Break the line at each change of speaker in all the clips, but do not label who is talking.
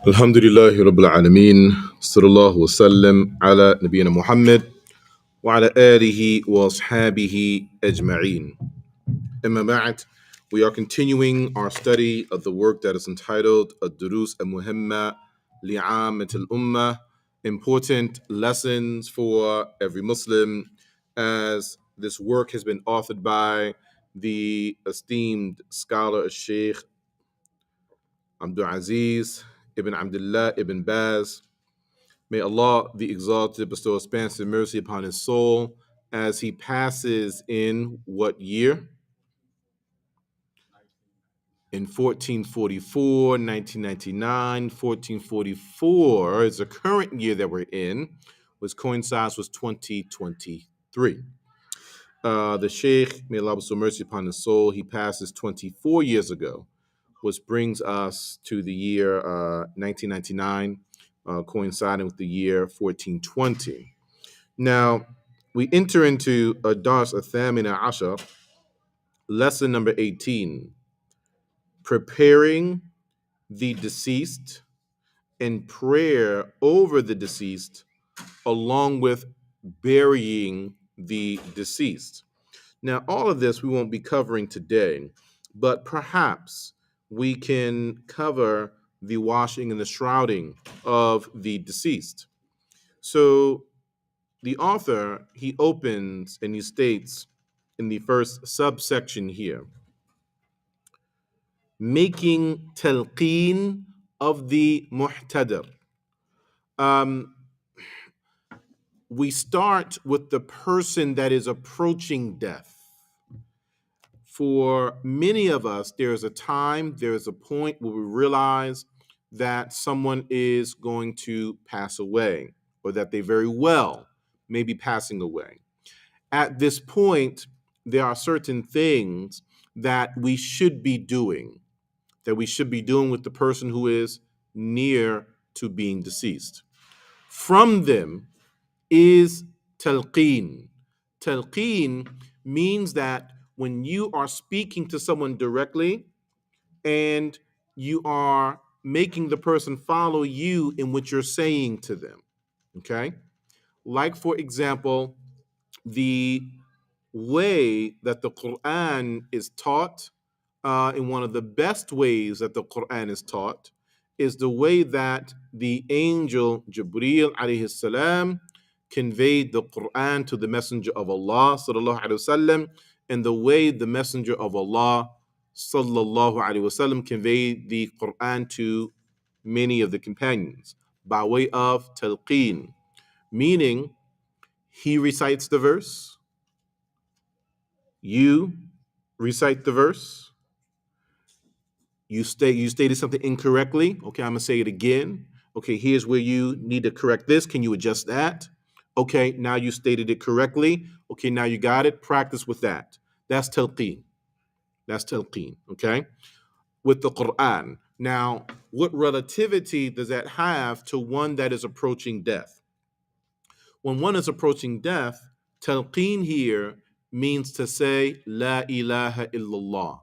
Alhamdulillahi Rabbil Alameen. Sallallahu wa sallam ala Nabiyyina Muhammad wa ala alihi wa ashabihi ajma'een. Amma ba'd, we are continuing our study of the work that is entitled Ad-Durus al-Muhimma li'amat al-Ummah, important lessons for every Muslim, as this work has been authored by the esteemed scholar Sheikh Abdul Aziz Ibn Abdullah Ibn Baz. May Allah, the Exalted, bestow expansive mercy upon his soul as he passes in what year? In 1444, 1999, 1444 is the current year that we're in, which coincides with 2023. The Sheikh, may Allah bestow mercy upon his soul, he passes 24 years ago, which brings us to the year 1999, coinciding with the year 1420. Now, we enter into Dars Athamina Asha, lesson number 18, preparing the deceased and prayer over the deceased, along with burying the deceased. Now, all of this we won't be covering today, but perhaps we can cover the washing and the shrouding of the deceased. So the author, he opens and he states in the first subsection here, making talqeen of the muhtadir. We start with the person that is approaching death. For many of us, there's a time, there's a point where we realize that someone is going to pass away, or that they very well may be passing away. At this point, there are certain things that we should be doing, with the person who is near to being deceased. From them is talqeen. Talqeen means that when you are speaking to someone directly and you are making the person follow you in what you're saying to them, okay? Like, for example, the way that the Quran is taught, in one of the best ways that the Quran is taught, is the way that the angel Jibreel alayhi salam conveyed the Quran to the Messenger of Allah sallallahu alaihi wasallam, and the way the Messenger of Allah sallallahu alaihi wasallam conveyed the Quran to many of the companions by way of talqeen, meaning he recites the verse, you recite the verse, you stated something incorrectly. Okay, I'm gonna say it again. Okay, here's where you need to correct this. Can you adjust that? Okay, now you stated it correctly. Okay, now you got it. Practice with that. That's talqeen. Okay? With the Quran. Now, what relativity does that have to one that is approaching death? When one is approaching death, talqeen here means to say, La ilaha illallah.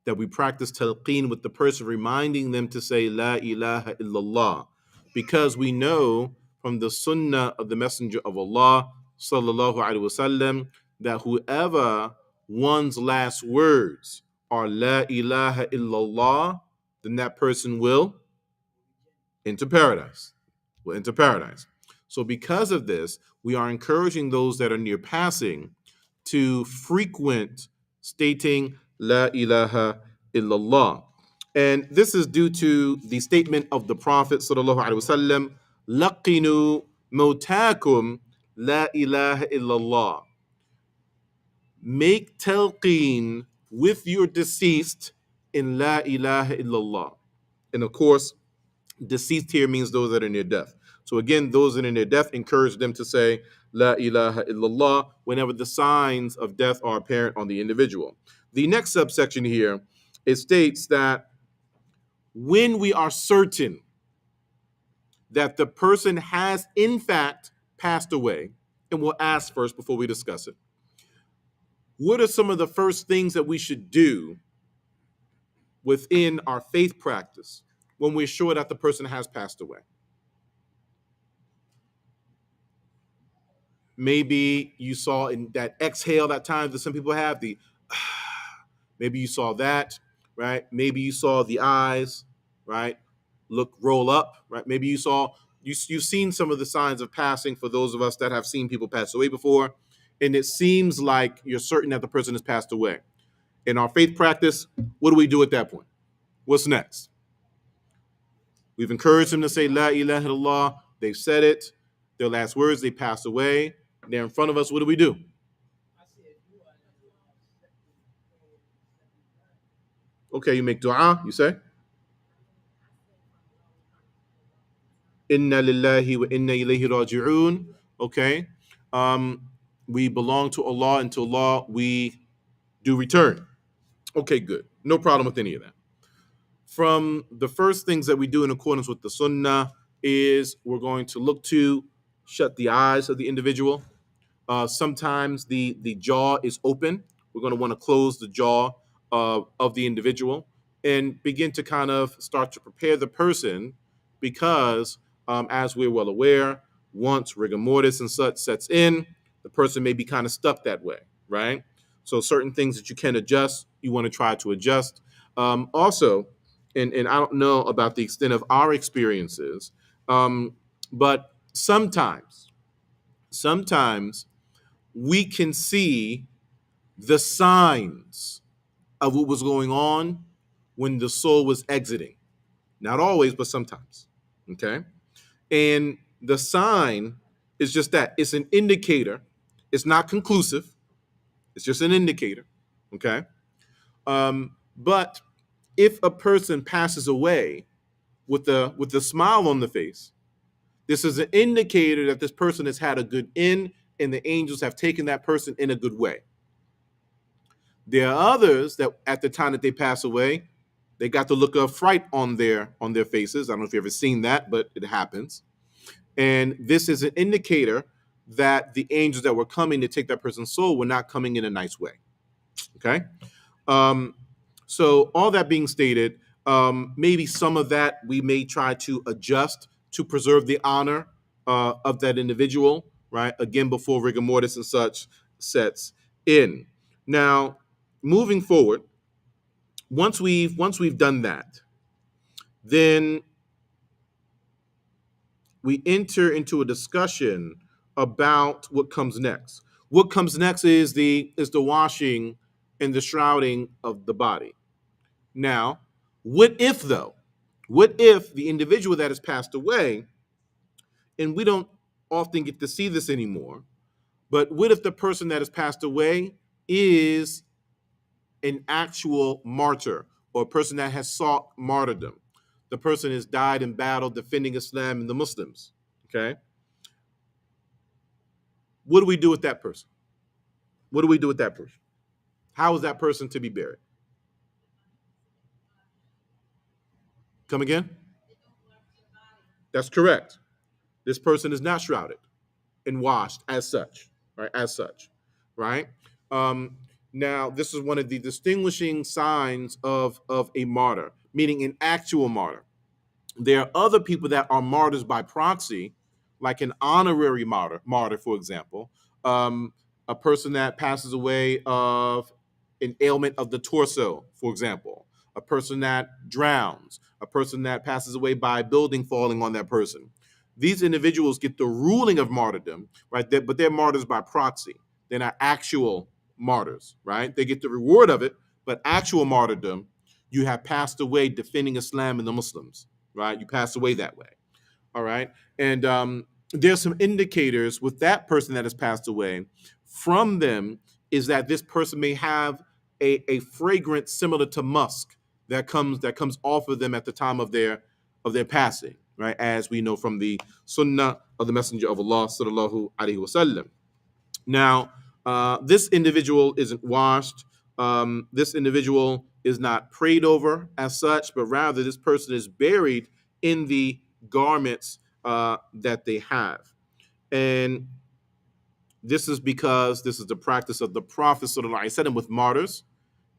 That we practice talqeen with the person, reminding them to say La ilaha illallah, because we know from the sunnah of the Messenger of Allah sallallahu alaihi wasallam that whoever one's last words are La ilaha illallah, then that person will enter paradise. So because of this, we are encouraging those that are near passing to frequent stating La ilaha illallah. And this is due to the statement of the Prophet sallallahu alaihi wasallam, laqinu mautakum la ilaha illallah. Make talqeen with your deceased in La ilaha illallah. And of course, deceased here means those that are near death. So again, those that are near death, encourage them to say La ilaha illallah whenever the signs of death are apparent on the individual. The next subsection here, it states that when we are certain that the person has in fact passed away, and we'll ask first before we discuss it, What are some of the first things that we should do within our faith practice when we're sure that the person has passed away? Maybe you saw in that exhale at times that some people have, the maybe you saw that, right? Maybe you saw the eyes, right? Look, roll up, right? Maybe you saw, you've seen some of the signs of passing for those of us that have seen people pass away before. And it seems like you're certain that the person has passed away. In our faith practice, what do we do at that point? What's next? We've encouraged them to say La ilaha illallah. They've said it. Their last words, they passed away. They're in front of us. What do we do? Okay, you make dua, you say, Inna lillahi wa inna ilayhi raji'un. Okay. Um, we belong to Allah, and to Allah we do return. Okay, good. No problem with any of that. From the first things that we do in accordance with the sunnah is we're going to look to shut the eyes of the individual. Sometimes the jaw is open. We're going to want to close the jaw of the individual and begin to kind of start to prepare the person because, as we're well aware, once rigor mortis and such sets in, the person may be kind of stuck that way, right? So certain things that you can adjust, you want to try to adjust. Also, and I don't know about the extent of our experiences, but sometimes we can see the signs of what was going on when the soul was exiting. Not always, but sometimes. Okay. And the sign is just that it's an indicator. It's not conclusive. It's just an indicator. Okay. But if a person passes away with a smile on the face, this is an indicator that this person has had a good end and the angels have taken that person in a good way. There are others that at the time that they pass away, they got the look of fright on their faces. I don't know if you've ever seen that, but it happens. And this is an indicator that the angels that were coming to take that person's soul were not coming in a nice way. Okay. Um, so all that being stated, maybe some of that we may try to adjust to preserve the honor of that individual, right? Again, before rigor mortis and such sets in. Now, moving forward, once we've done that, then we enter into a discussion about what comes next. What comes next is the washing and the shrouding of the body. Now, what if though? What if the individual that has passed away, and we don't often get to see this anymore, but what if the person that has passed away is an actual martyr or a person that has sought martyrdom? The person has died in battle defending Islam and the Muslims. Okay. What do we do with that person? What do we do with that person? How is that person to be buried? Come again? That's correct. This person is not shrouded and washed as such, right? As such, right? Um, Now, this is one of the distinguishing signs of a martyr, meaning an actual martyr. There are other people that are martyrs by proxy, like an honorary martyr, for example, a person that passes away of an ailment of the torso, for example, a person that drowns, a person that passes away by a building falling on that person. These individuals get the ruling of martyrdom, right? But they're martyrs by proxy. They're not actual martyrs, right? They get the reward of it, but actual martyrdom, you have passed away defending Islam and the Muslims, right? You pass away that way. All right. And there's some indicators with that person that has passed away. From them is that this person may have a fragrance similar to musk that comes off of them at the time of their passing, right? As we know from the Sunnah of the Messenger of Allah sallallahu alaihi wasallam. Now, this individual isn't washed. This individual is not prayed over as such, but rather this person is buried in the garments that they have. And This is because this is the practice of the Prophet sallallahu alaihi wasallam with martyrs.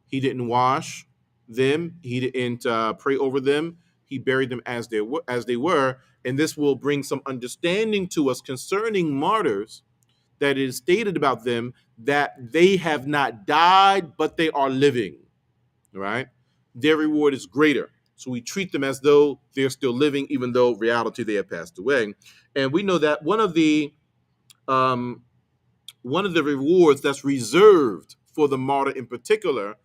He didn't wash them. He didn't pray over them. He buried them as they were, and this will bring some understanding to us concerning martyrs. That it is stated about them that they have not died, but they are living. Right? Their reward is greater. So we treat them as though they're still living, even though reality they have passed away. And we know that um, one of the rewards that's reserved for the martyr in particular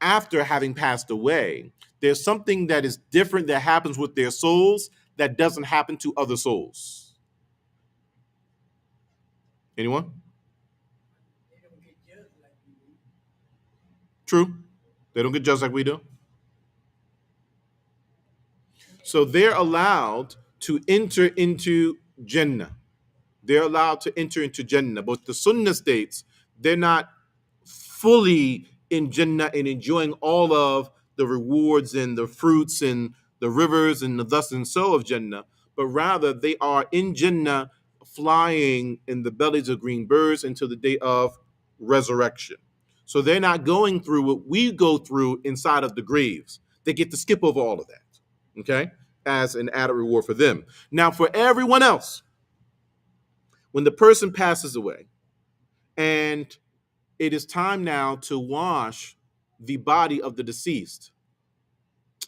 after having passed away, there's something that is different that happens with their souls that doesn't happen to other souls. Anyone? True. They don't get judged like we do. So they're allowed to enter into Jannah. They're allowed to enter into Jannah. But the Sunnah states they're not fully in Jannah and enjoying all of the rewards and the fruits and the rivers and the thus and so of Jannah, but rather they are in Jannah flying in the bellies of green birds until the day of resurrection. So they're not going through what we go through inside of the graves. They get to skip over all of that, okay, as an added reward for them. Now, for everyone else, when the person passes away and it is time now to wash the body of the deceased,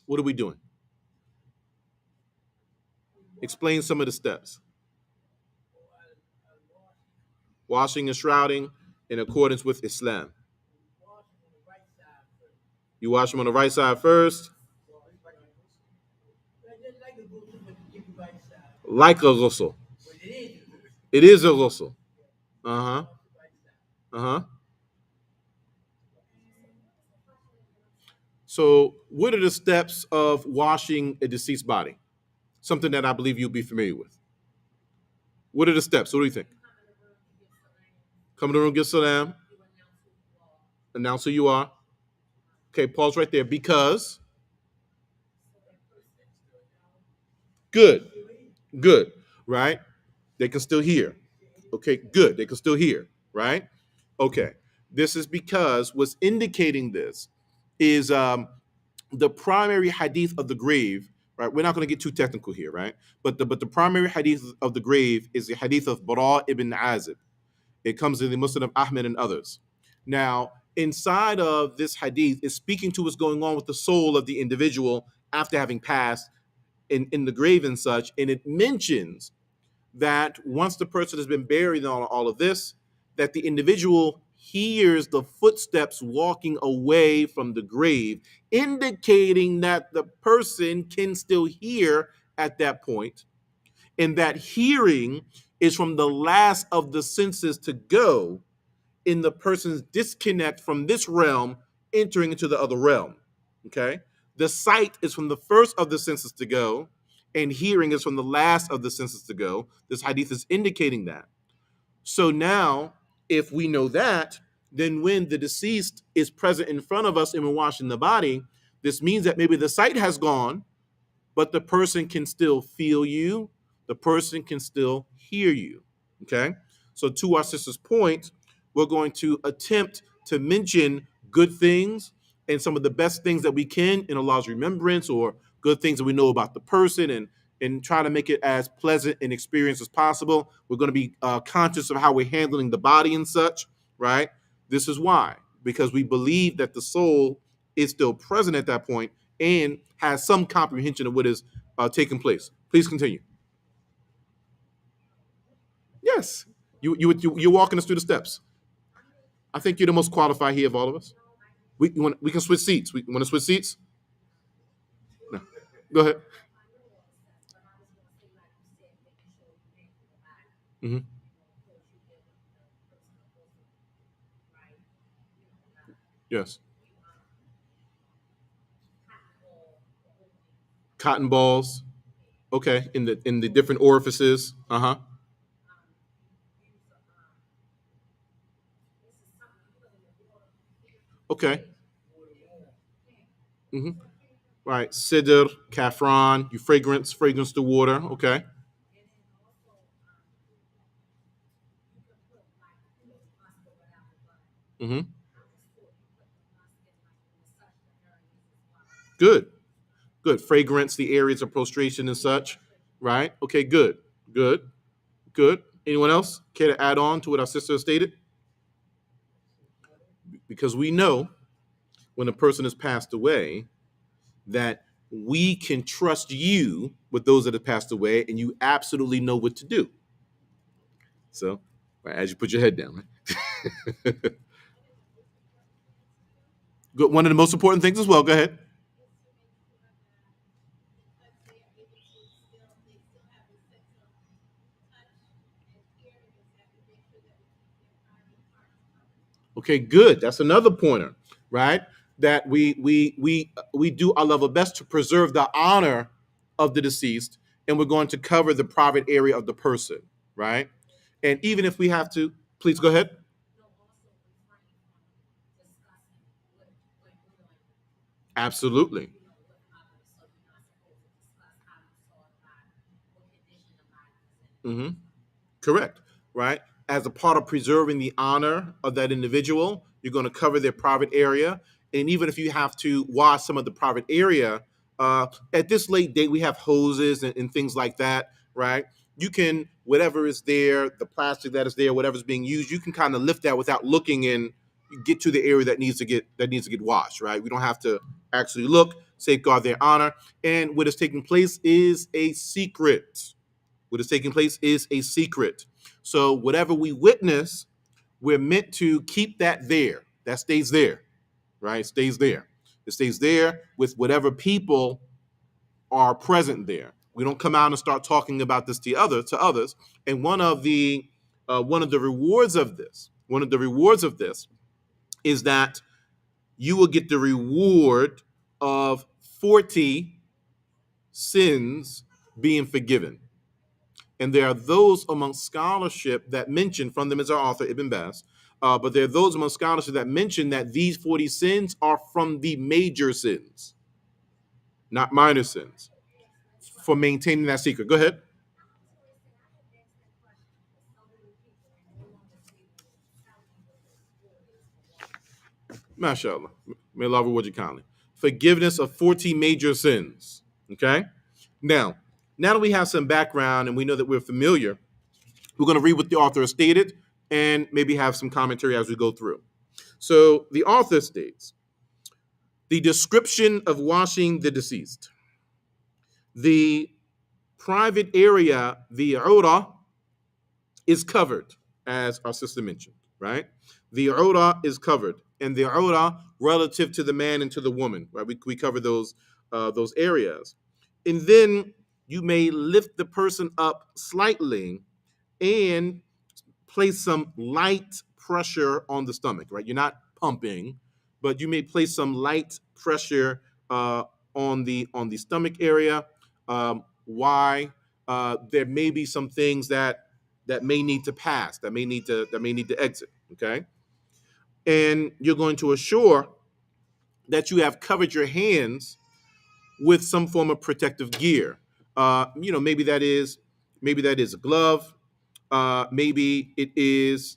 what are we doing? Explain some of the steps. Washing and shrouding in accordance with Islam. You wash them on the right side first. Like a ghusl. It is a ghusl. Uh-huh. Uh-huh. So what are the steps of washing a deceased body? Something that I believe you'll be familiar with. What are the steps? What do you think? Come to the room, give salam, announce who you are. Okay, pause right there. Because good, good, right? They can still hear. Okay, good. They can still hear, right? Okay. This is because what's indicating this is the primary hadith of the grave, right? We're not going to get too technical here, right? But the primary hadith of the grave is the hadith of Bara ibn Azib. It comes in the Muslim of Ahmed and others. Now, inside of this hadith is speaking to what's going on with the soul of the individual after having passed in the grave and such. And it mentions that once the person has been buried and all of this, that the individual hears the footsteps walking away from the grave, indicating that the person can still hear at that point, and that hearing is from the last of the senses to go in the person's disconnect from this realm, entering into the other realm. Okay? The sight is from the first of the senses to go, and hearing is from the last of the senses to go. This hadith is indicating that. So now, if we know that, then when the deceased is present in front of us and we're washing the body, this means that maybe the sight has gone, but the person can still feel you. The person can still hear you. Okay. So, to our sister's point, we're going to attempt to mention good things and some of the best things that we can in Allah's remembrance, or good things that we know about the person, and try to make it as pleasant an experience as possible. We're going to be conscious of how we're handling the body and such, right? This is why, because we believe that the soul is still present at that point and has some comprehension of what is taking place. Please continue. Yes, you're walking us through the steps. I think you're the most qualified here of all of us. We can switch seats. We want to switch seats. No. Go ahead. Hmm. Yes. Cotton balls. Okay, in the different orifices. Uh huh. Okay. Hmm. Right. Sidr, Caffron, you fragrance the water. Okay. Hmm. Good. Good. Fragrance, the areas of prostration and such. Right. Okay. Good. Good. Good. Anyone else care to add on to what our sister stated? Because we know when a person has passed away that we can trust you with those that have passed away, and you absolutely know what to do. So, right, as you put your head down, right? Good. One of the most important things as well. Go ahead. Okay, good. That's another pointer, right? That we do our level best to preserve the honor of the deceased, and we're going to cover the private area of the person, right? And even if we have to, please go ahead. Absolutely. Hmm. Correct, right? As a part of preserving the honor of that individual, you're going to cover their private area. And even if you have to wash some of the private area, at this late date, we have hoses and things like that, right? You can, whatever is there, the plastic that is there, whatever's being used, you can kind of lift that without looking and get to the area that needs to get washed, right? We don't have to actually look, safeguard their honor. And what is taking place is a secret. What is taking place is a secret. So whatever we witness, we're meant to keep that there. That stays there, right? It stays there. It stays there with whatever people are present there. We don't come out and start talking about this to others. And one of the rewards of this is that you will get the reward of 40 sins being forgiven. And there are those among scholarship that mention, from them as our author, Ibn Baz, but there are those among scholarship that mention that these 40 sins are from the major sins, not minor sins, for maintaining that secret. Go ahead. MashaAllah. May Allah reward you kindly. Forgiveness of 40 major sins. Okay? Now that we have some background and we know that we're familiar, we're going to read what the author has stated and maybe have some commentary as we go through. So the author states, the description of washing the deceased. The private area, the aura, is covered, as our sister mentioned, right? The aura is covered, and the aura relative to the man and to the woman, right? We cover those areas, and then you may lift the person up slightly and place some light pressure on the stomach, right? You're not pumping, but you may place some light pressure on the stomach area. Why? There may be some things that may need to pass, that may need to exit. Okay, and you're going to assure that you have covered your hands with some form of protective gear. Maybe that is a glove, maybe it is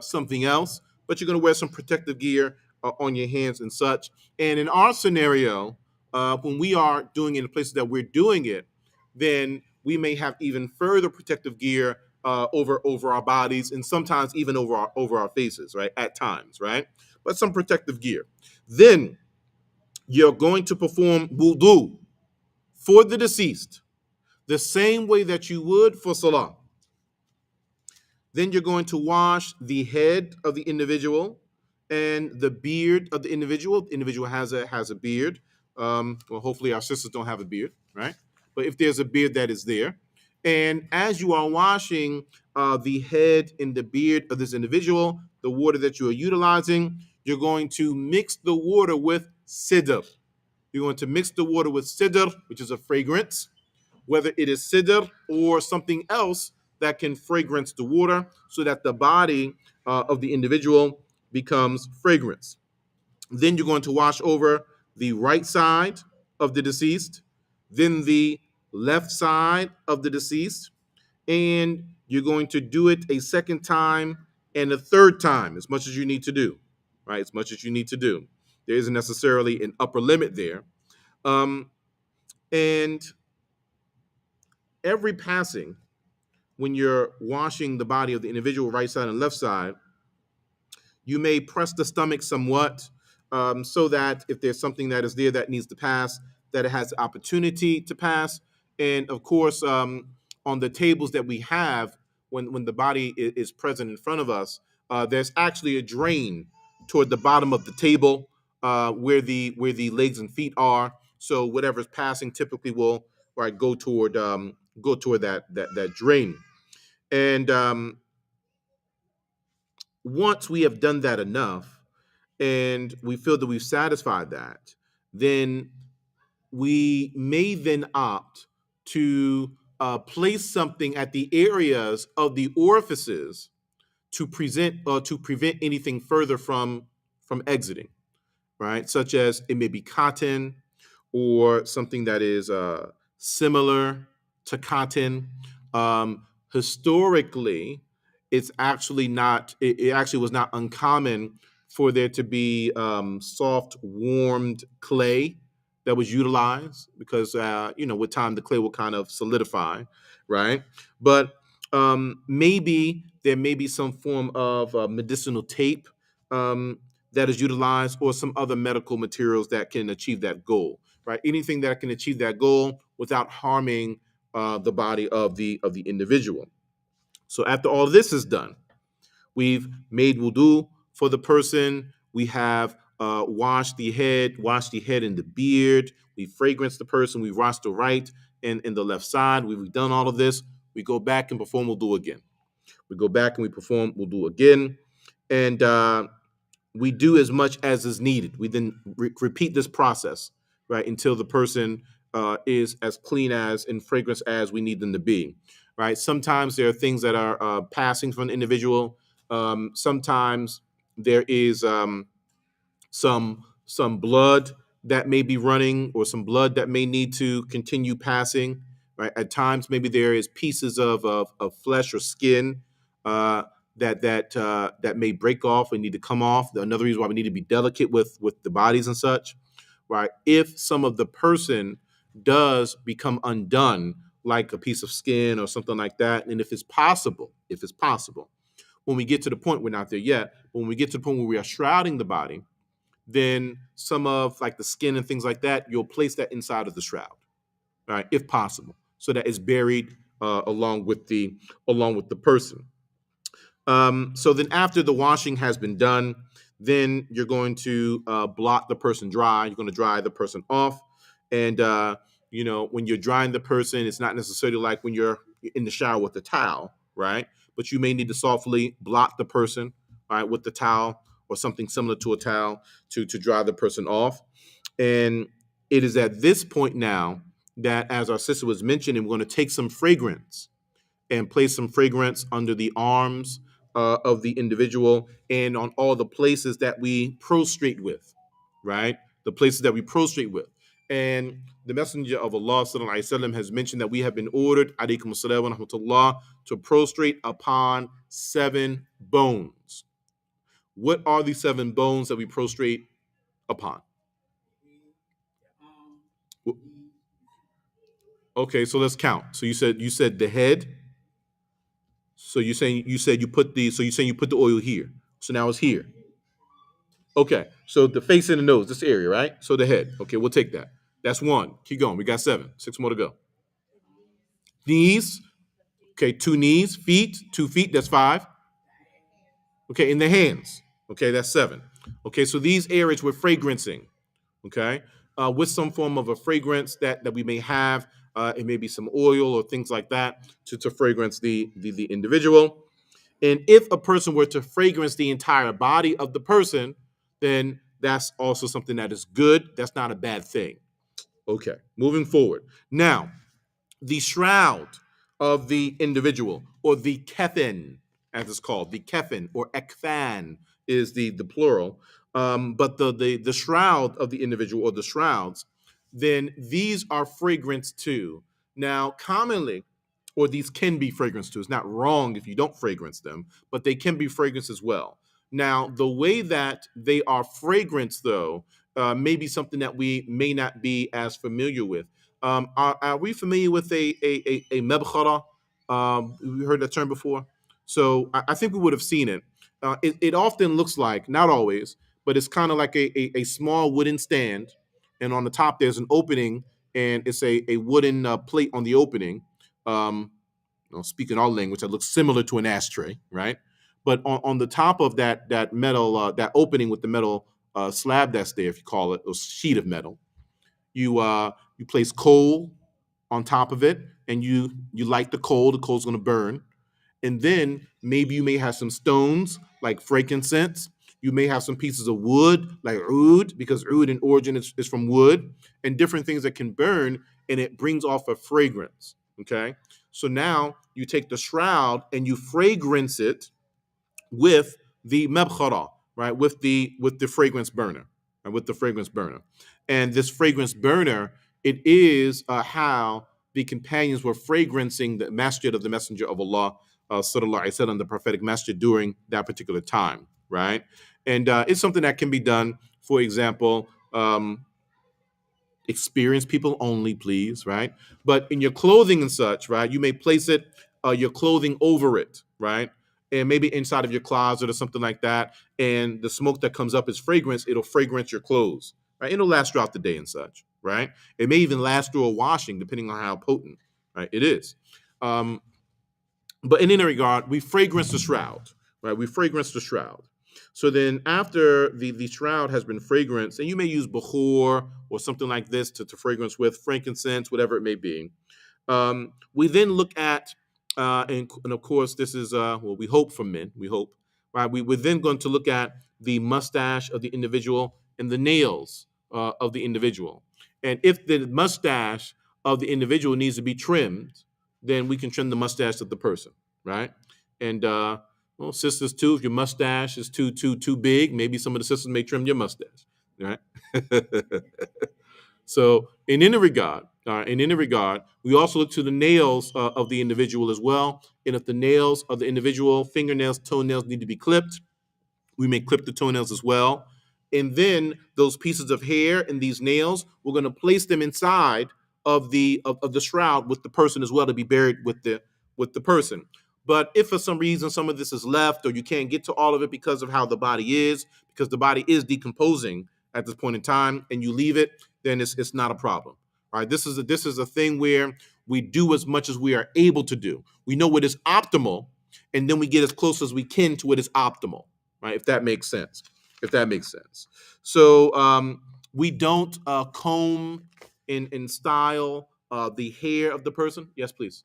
something else, but you're going to wear some protective gear on your hands and such. And in our scenario, when we are doing it in the places that we're doing it, then we may have even further protective gear over our bodies, and sometimes even over our faces, right? At times, right? But some protective gear. Then you're going to perform wudu for the deceased the same way that you would for salah. Then you're going to wash the head of the individual and the beard of the individual. The individual has a beard. Well, hopefully our sisters don't have a beard, right? But if there's a beard that is there, and as you are washing the head and the beard of this individual, the water that you are utilizing, you're going to mix the water with sidr. You're going to mix the water with sidr, which is a fragrance, whether it is sidr or something else that can fragrance the water so that the body of the individual becomes fragrance. Then you're going to wash over the right side of the deceased, then the left side of the deceased, and you're going to do it a second time and a third time, as much as you need to do. right? As much as you need to do. There isn't necessarily an upper limit there. Um, and every passing, when you're washing the body of the individual, right side and left side, you may press the stomach somewhat, so that if there's something that is there that needs to pass, that it has the opportunity to pass. And of course, on the tables that we have, when the body is present in front of us, there's actually a drain toward the bottom of the table, where the legs and feet are. So whatever's passing typically will, right, go toward that drain. And once we have done that enough, and we feel that we've satisfied that, then we may then opt to place something at the areas of the orifices to prevent anything further from exiting, right? Such as it may be cotton or something that is similar to cotton. Historically, it actually was not uncommon for there to be soft, warmed clay that was utilized because, with time, the clay will kind of solidify, right? But maybe there may be some form of medicinal tape that is utilized, or some other medical materials that can achieve that goal, right? Anything that can achieve that goal without harming the body of the individual. So after all this is done, we've made wudu for the person. We have washed the head and the beard. We fragrance the person. We washed the right and the left side. We've done all of this. We go back and perform wudu again. We go back and we perform wudu again. And we do as much as is needed. We then repeat this process, right, until the person is as clean as and fragrance as we need them to be, right? Sometimes there are things that are passing from an individual. Sometimes there is some blood that may be running, or some blood that may need to continue passing, right? At times, maybe there is pieces of flesh or skin uh, that may break off and need to come off. Another reason why we need to be delicate with the bodies and such, right? If some of the person does become undone, like a piece of skin or something like that, and if it's possible, when we get to the point, we're not there yet, but when we get to the point where we are shrouding the body, then some of, like, the skin and things like that, you'll place that inside of the shroud, right, if possible, so that it's buried along with the person. So then, after the washing has been done, then you're going to blot the person dry. You're going to dry the person off, and when you're drying the person, it's not necessarily like when you're in the shower with the towel, right? But you may need to softly blot the person, right, with the towel or something similar to a towel to dry the person off. And it is at this point now that, as our sister was mentioning, we're going to take some fragrance and place some fragrance under the arms of the individual, and on all the places that we prostrate with, right? The places that we prostrate with. And the Messenger of Allah sallallahu alaihi wasallam has mentioned that we have been ordered, alaykum assalam wa rahmatullah, to prostrate upon 7 bones. What are the 7 bones that we prostrate upon? Okay, so let's count. So you said the head. So you're saying you put the oil here. So now it's here. Okay. So the face and the nose, this area, right? So the head. Okay, we'll take that. That's 1. Keep going. We got 7. 6 more to go. Knees. Okay, 2 knees. Feet. 2 feet. That's 5. Okay, in the hands. Okay, that's 7. Okay, so these areas we're fragrancing. Okay, with some form of a fragrance that we may have. It may be some oil or things like that to fragrance the individual. And if a person were to fragrance the entire body of the person, then that's also something that is good. That's not a bad thing. Okay, moving forward. Now, the shroud of the individual, or the kefin, as it's called, the kefin or ekfan is the plural. But the shroud of the individual, or the shrouds, then these are fragrance too. Now, commonly, or these can be fragrance too. It's not wrong if you don't fragrance them, but they can be fragrance as well. Now, the way that they are fragrance, though, may be something that we may not be as familiar with. Are we familiar with a mebkhara? We heard that term before. So I think we would have seen it. It often looks like, not always, but it's kind of like a small wooden stand, and on the top there's an opening, and it's a wooden plate on the opening. Um, Speaking our language, that looks similar to an ashtray, right? But on the top of that metal, that opening with the metal slab that's there, if you call it, a sheet of metal, you place coal on top of it, and you light the coal. The coal's going to burn, and then maybe you may have some stones like frankincense. You may have some pieces of wood like oud, because oud in origin is from wood, and different things that can burn, and it brings off a fragrance. Okay, so now you take the shroud and you fragrance it with the mebkhara, right? With the fragrance burner, right? With the fragrance burner, and this fragrance burner, it is how the companions were fragrancing the masjid of the Messenger of Allah, sallallahu alaihi wasallam, the prophetic masjid during that particular time, right? And it's something that can be done. For example, experienced people only, please, right? But in your clothing and such, right, you may place it, your clothing over it, right? And maybe inside of your closet or something like that. And the smoke that comes up is fragrance. It'll fragrance your clothes, right? It'll last throughout the day and such, right? It may even last through a washing, depending on how potent, right, it is. Um, but in any regard, we fragrance the shroud, right? We fragrance the shroud. So then after the shroud has been fragranced, and you may use bkhor or something like this to fragrance with, frankincense, whatever it may be. We then look at, and of course, this is, well, we hope for men, we hope, right? We're then going to look at the mustache of the individual and the nails of the individual. And if the mustache of the individual needs to be trimmed, then we can trim the mustache of the person, right? And well, sisters too, if your mustache is too big, maybe some of the sisters may trim your mustache, right? So, in any regard, we also look to the nails of the individual as well. And if the nails of the individual, fingernails, toenails need to be clipped, we may clip the toenails as well. And then those pieces of hair and these nails, we're going to place them inside of the shroud with the person as well, to be buried with the person. But if for some reason some of this is left, or you can't get to all of it because of how the body is, because the body is decomposing at this point in time, and you leave it, then it's not a problem. All right, this is a thing where we do as much as we are able to do. We know what is optimal, and then we get as close as we can to what is optimal, right? If that makes sense. If that makes sense. So we don't comb and style the hair of the person. Yes, please.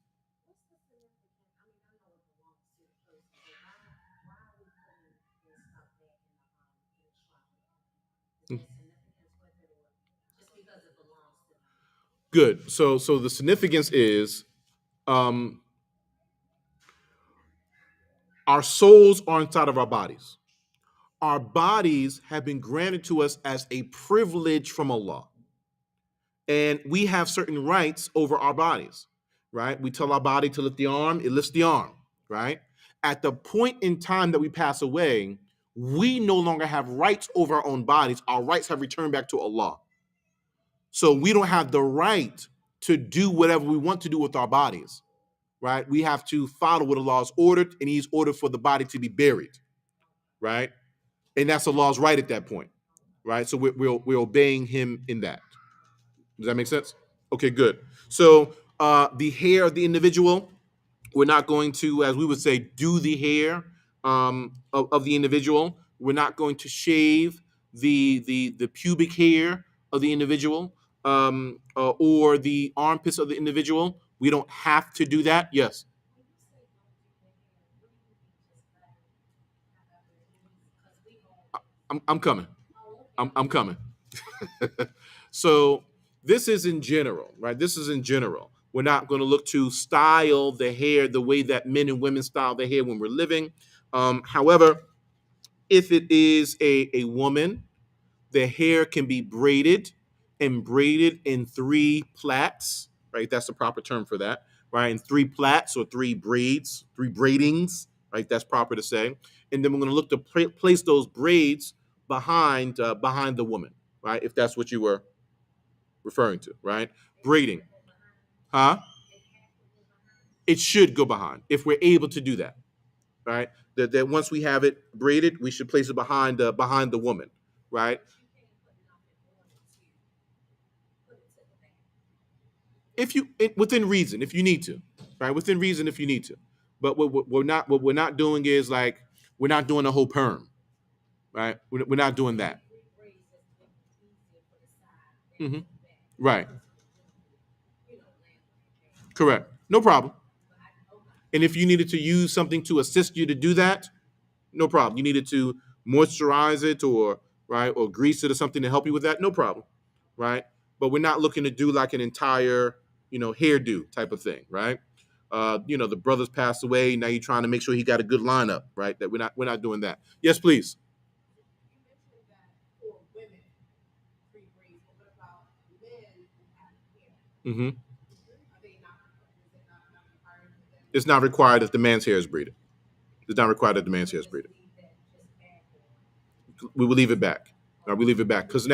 Good. So the significance is, um, our souls are inside of our bodies. Our bodies have been granted to us as a privilege from Allah, and we have certain rights over our bodies, right? We tell our body to lift the arm, it lifts the arm, right? At the point in time that we pass away, we no longer have rights over our own bodies. Our rights have returned back to Allah. So we don't have the right to do whatever we want to do with our bodies, right? We have to follow what Allah has ordered, and He's ordered for the body to be buried, right? And that's Allah's right at that point, right? So we're obeying Him in that. Does that make sense? Okay, good. So the hair of the individual, we're not going to, as we would say, do the hair of the individual. We're not going to shave the pubic hair of the individual, or the armpits of the individual. We don't have to do that. Yes, I'm coming. I'm coming. So this is in general, right? This is in general. We're not going to look to style the hair the way that men and women style their hair when we're living. However, if it is a woman, the hair can be braided, and braided in three plaits, right? That's the proper term for that, right? In three plaits or three braids, three braidings, right? That's proper to say. And then we're going to look to place those braids behind the woman, right? If that's what you were referring to, right? Braiding, huh? It should go behind if we're able to do that, right? That once we have it braided, we should place it behind the woman, right? If you within reason, if you need to, right? Within reason, if you need to. But what we're not doing is like we're not doing a whole perm, right? We're not doing that. Hmm. Right. Correct. No problem. And if you needed to use something to assist you to do that, no problem. You needed to moisturize it or right or grease it or something to help you with that, no problem, right? But we're not looking to do like an entire hairdo type of thing, right? The brother's passed away. Now you're trying to make sure he got a good lineup, right? That we're not doing that. Yes, please. Hmm. It's not required if the man's hair is braided. It's not required if the man's hair is braided. We will leave it back. We leave it back because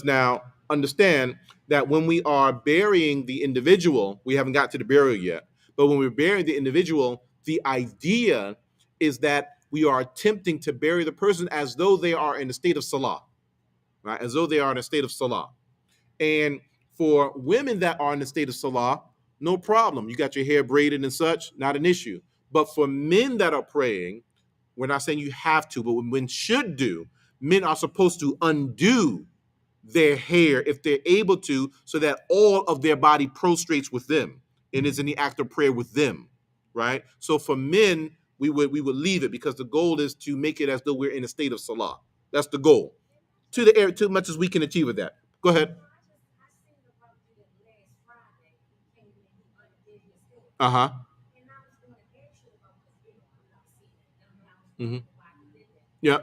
now understand that when we are burying the individual, we haven't got to the burial yet. But when we're burying the individual, the idea is that we are attempting to bury the person as though they are in a state of salah, right? As though they are in a state of salah. And for women that are in the state of salah, no problem. You got your hair braided and such, not an issue. But for men that are praying, we're not saying you have to, but what men should do, men are supposed to undo their hair if they're able to, so that all of their body prostrates with them and is in the act of prayer with them, right? So for men, we would leave it because the goal is to make it as though we're in a state of salah. That's the goal. To the air, too much as we can achieve with that. Go ahead. Uh huh. Hmm. Yeah.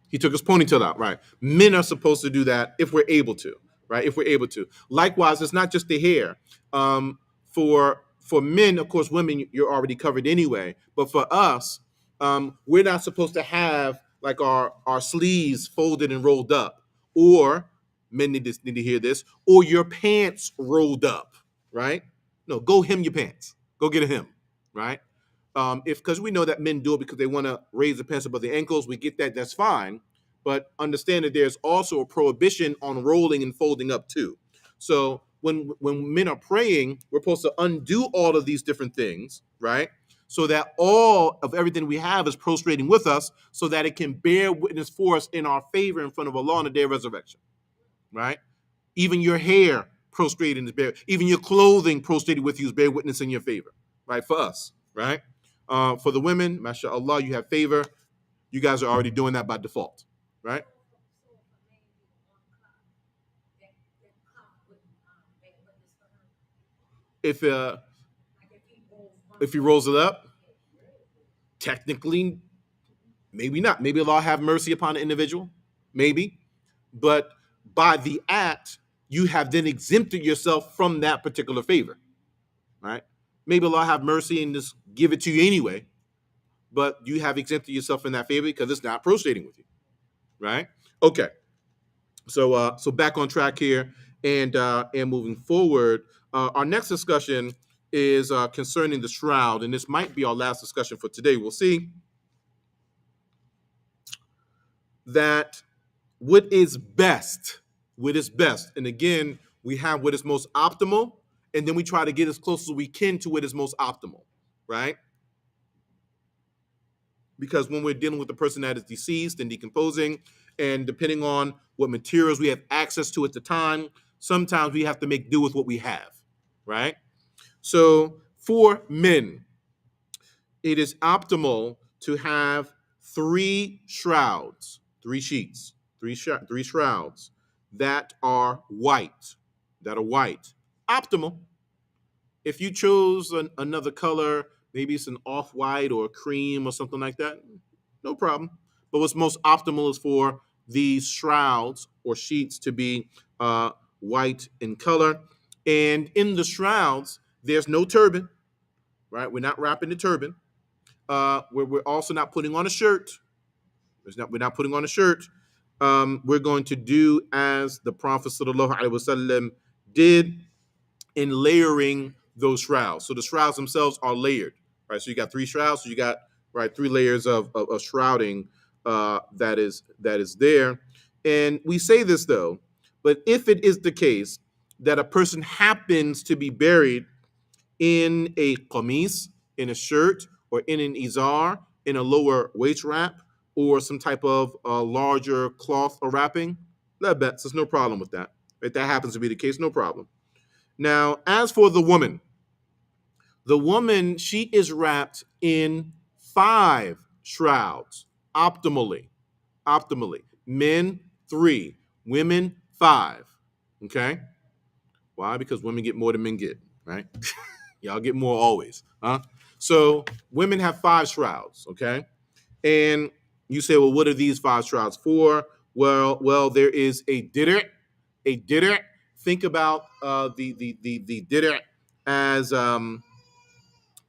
He took his ponytail out, right? Men are supposed to do that if we're able to, right? If we're able to. Likewise, it's not just the hair. For men, of course, women you're already covered anyway. But for us, we're not supposed to have like our sleeves folded and rolled up, or men need to hear this, or your pants rolled up, right? No, go hem your pants. Go get a hem, right? If because we know that men do it because they want to raise the pants above the ankles, we get that. That's fine, but understand that there's also a prohibition on rolling and folding up too. So when men are praying, we're supposed to undo all of these different things, right? So that all of everything we have is prostrating with us, so that it can bear witness for us in our favor in front of Allah on the day of resurrection, right? Even your hair prostrated is bear, even your clothing prostrated with you is bear witness in your favor, right? For us, right? For the women, mashallah, you have favor. You guys are already doing that by default, right? If uh, if he rolls it up, technically, maybe not. Maybe Allah have mercy upon the individual, maybe, but by the act, you have then exempted yourself from that particular favor, right? Maybe Allah have mercy and just give it to you anyway, but you have exempted yourself from that favor because it's not prostrating with you, right? Okay, so back on track here, and moving forward, our next discussion is concerning the shroud, and this might be our last discussion for today. We'll see that what is best, and again, we have what is most optimal, and then we try to get as close as we can to what is most optimal, right? Because when we're dealing with the person that is deceased and decomposing, and depending on what materials we have access to at the time, sometimes we have to make do with what we have, right? So for men, it is optimal to have three shrouds, three sheets, three shrouds that are white, Optimal. If you chose another color, maybe it's an off-white or a cream or something like that, no problem. But what's most optimal is for these shrouds or sheets to be white in color. And in the shrouds, there's no turban, right? We're not wrapping the turban. We're also not putting on a shirt. We're not putting on a shirt. We're going to do as the Prophet sallallahu alaihi wasallam did in layering those shrouds. So the shrouds themselves are layered, right? So you got three shrouds. So you got right three layers of shrouding that is there. And we say this though, but if it is the case that a person happens to be buried in a qamis, in a shirt, or in an izar, in a lower waist wrap, or some type of larger cloth or wrapping, that bets there's no problem with that. If that happens to be the case, no problem. Now, as for the woman, she is wrapped in 5 shrouds optimally. Optimally. Men, 3. Women, 5. Okay? Why? Because women get more than men get, right? Y'all get more always, huh? So women have 5 shrouds, okay? And you say, well, what are these 5 shrouds for? Well, there is a ditter, a ditter. Think about the ditter as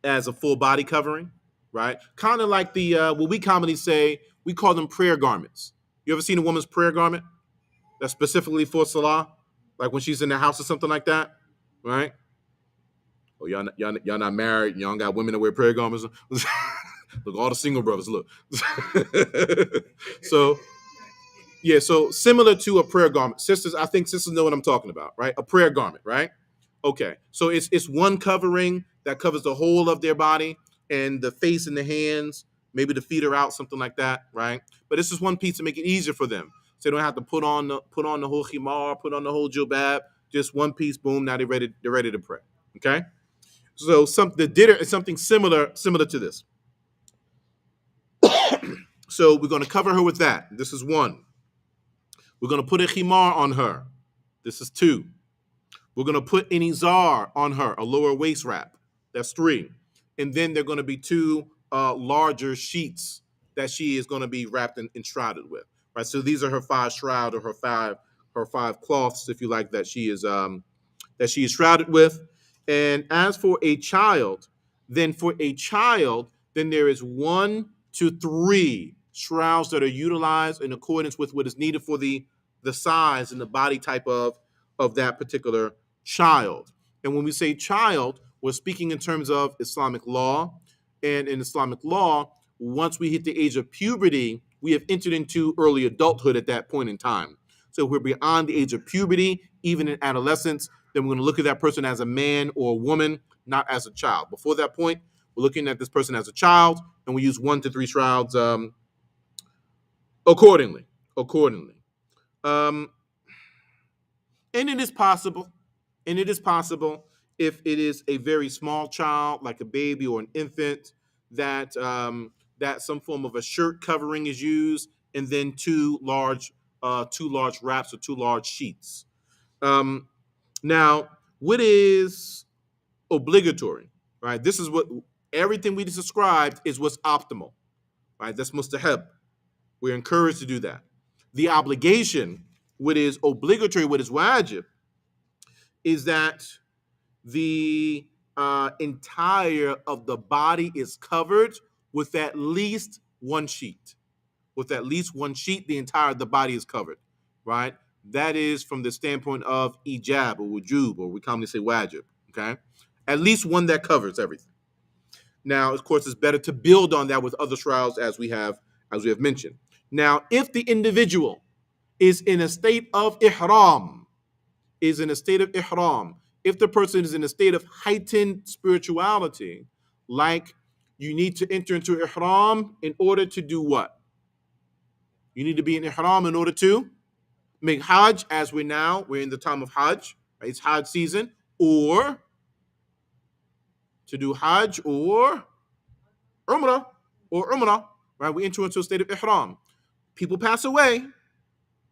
as a full body covering, right? Kind of like the what we commonly say, we call them prayer garments. You ever seen a woman's prayer garment that's specifically for salah, like when she's in the house or something like that, right? Oh, y'all not married. Y'all got women that wear prayer garments. Look, all the single brothers. Look. So yeah, so similar to a prayer garment. Sisters, I think sisters know what I'm talking about, right? A prayer garment, right? Okay. So it's one covering that covers the whole of their body and the face and the hands, maybe the feet are out, something like that, right? But this is one piece to make it easier for them. So they don't have to put on the whole khimar, put on the whole jilbab, just one piece, boom, now they're ready to pray. Okay? So the dinner is something similar to this. So we're going to cover her with that. This is one. We're going to put a khimar on her. This is 2. We're going to put an izar on her, a lower waist wrap. That's 3. And then there are going to be 2 larger sheets that she is going to be wrapped and shrouded with. Right. So these are her 5 shroud or her five cloths, if you like, that she is shrouded with. And as for a child, then there is 1 to 3 shrouds that are utilized in accordance with what is needed for the size and the body type of that particular child. And when we say child, we're speaking in terms of Islamic law. And in Islamic law, once we hit the age of puberty, we have entered into early adulthood at that point in time. So if we're beyond the age of puberty, even in adolescence, then we're going to look at that person as a man or a woman, not as a child. Before that point, we're looking at this person as a child, and we use 1 to 3 shrouds accordingly. Accordingly. Um, and it is possible, if it is a very small child, like a baby or an infant, that that some form of a shirt covering is used, and then two large wraps or 2 large sheets. Um, Now, what is obligatory, right? This is what everything we just described is what's optimal, right? That's mustahab. We're encouraged to do that. The obligation, what is obligatory, what is wajib, is that the entire of the body is covered with at least 1 sheet. With at least 1 sheet, the entire of the body is covered, right? That is from the standpoint of ijab or wujub, or we commonly say wajib, okay? At least one that covers everything. Now, of course, it's better to build on that with other shrouds as we have mentioned. Now, if the individual is in a state of ihram, if the person is in a state of heightened spirituality, like you need to enter into ihram in order to do what? You need to be in ihram in order to make hajj, as we're in the time of hajj, right? It's hajj season, or to do hajj or umrah, right? We enter into a state of ihram. People pass away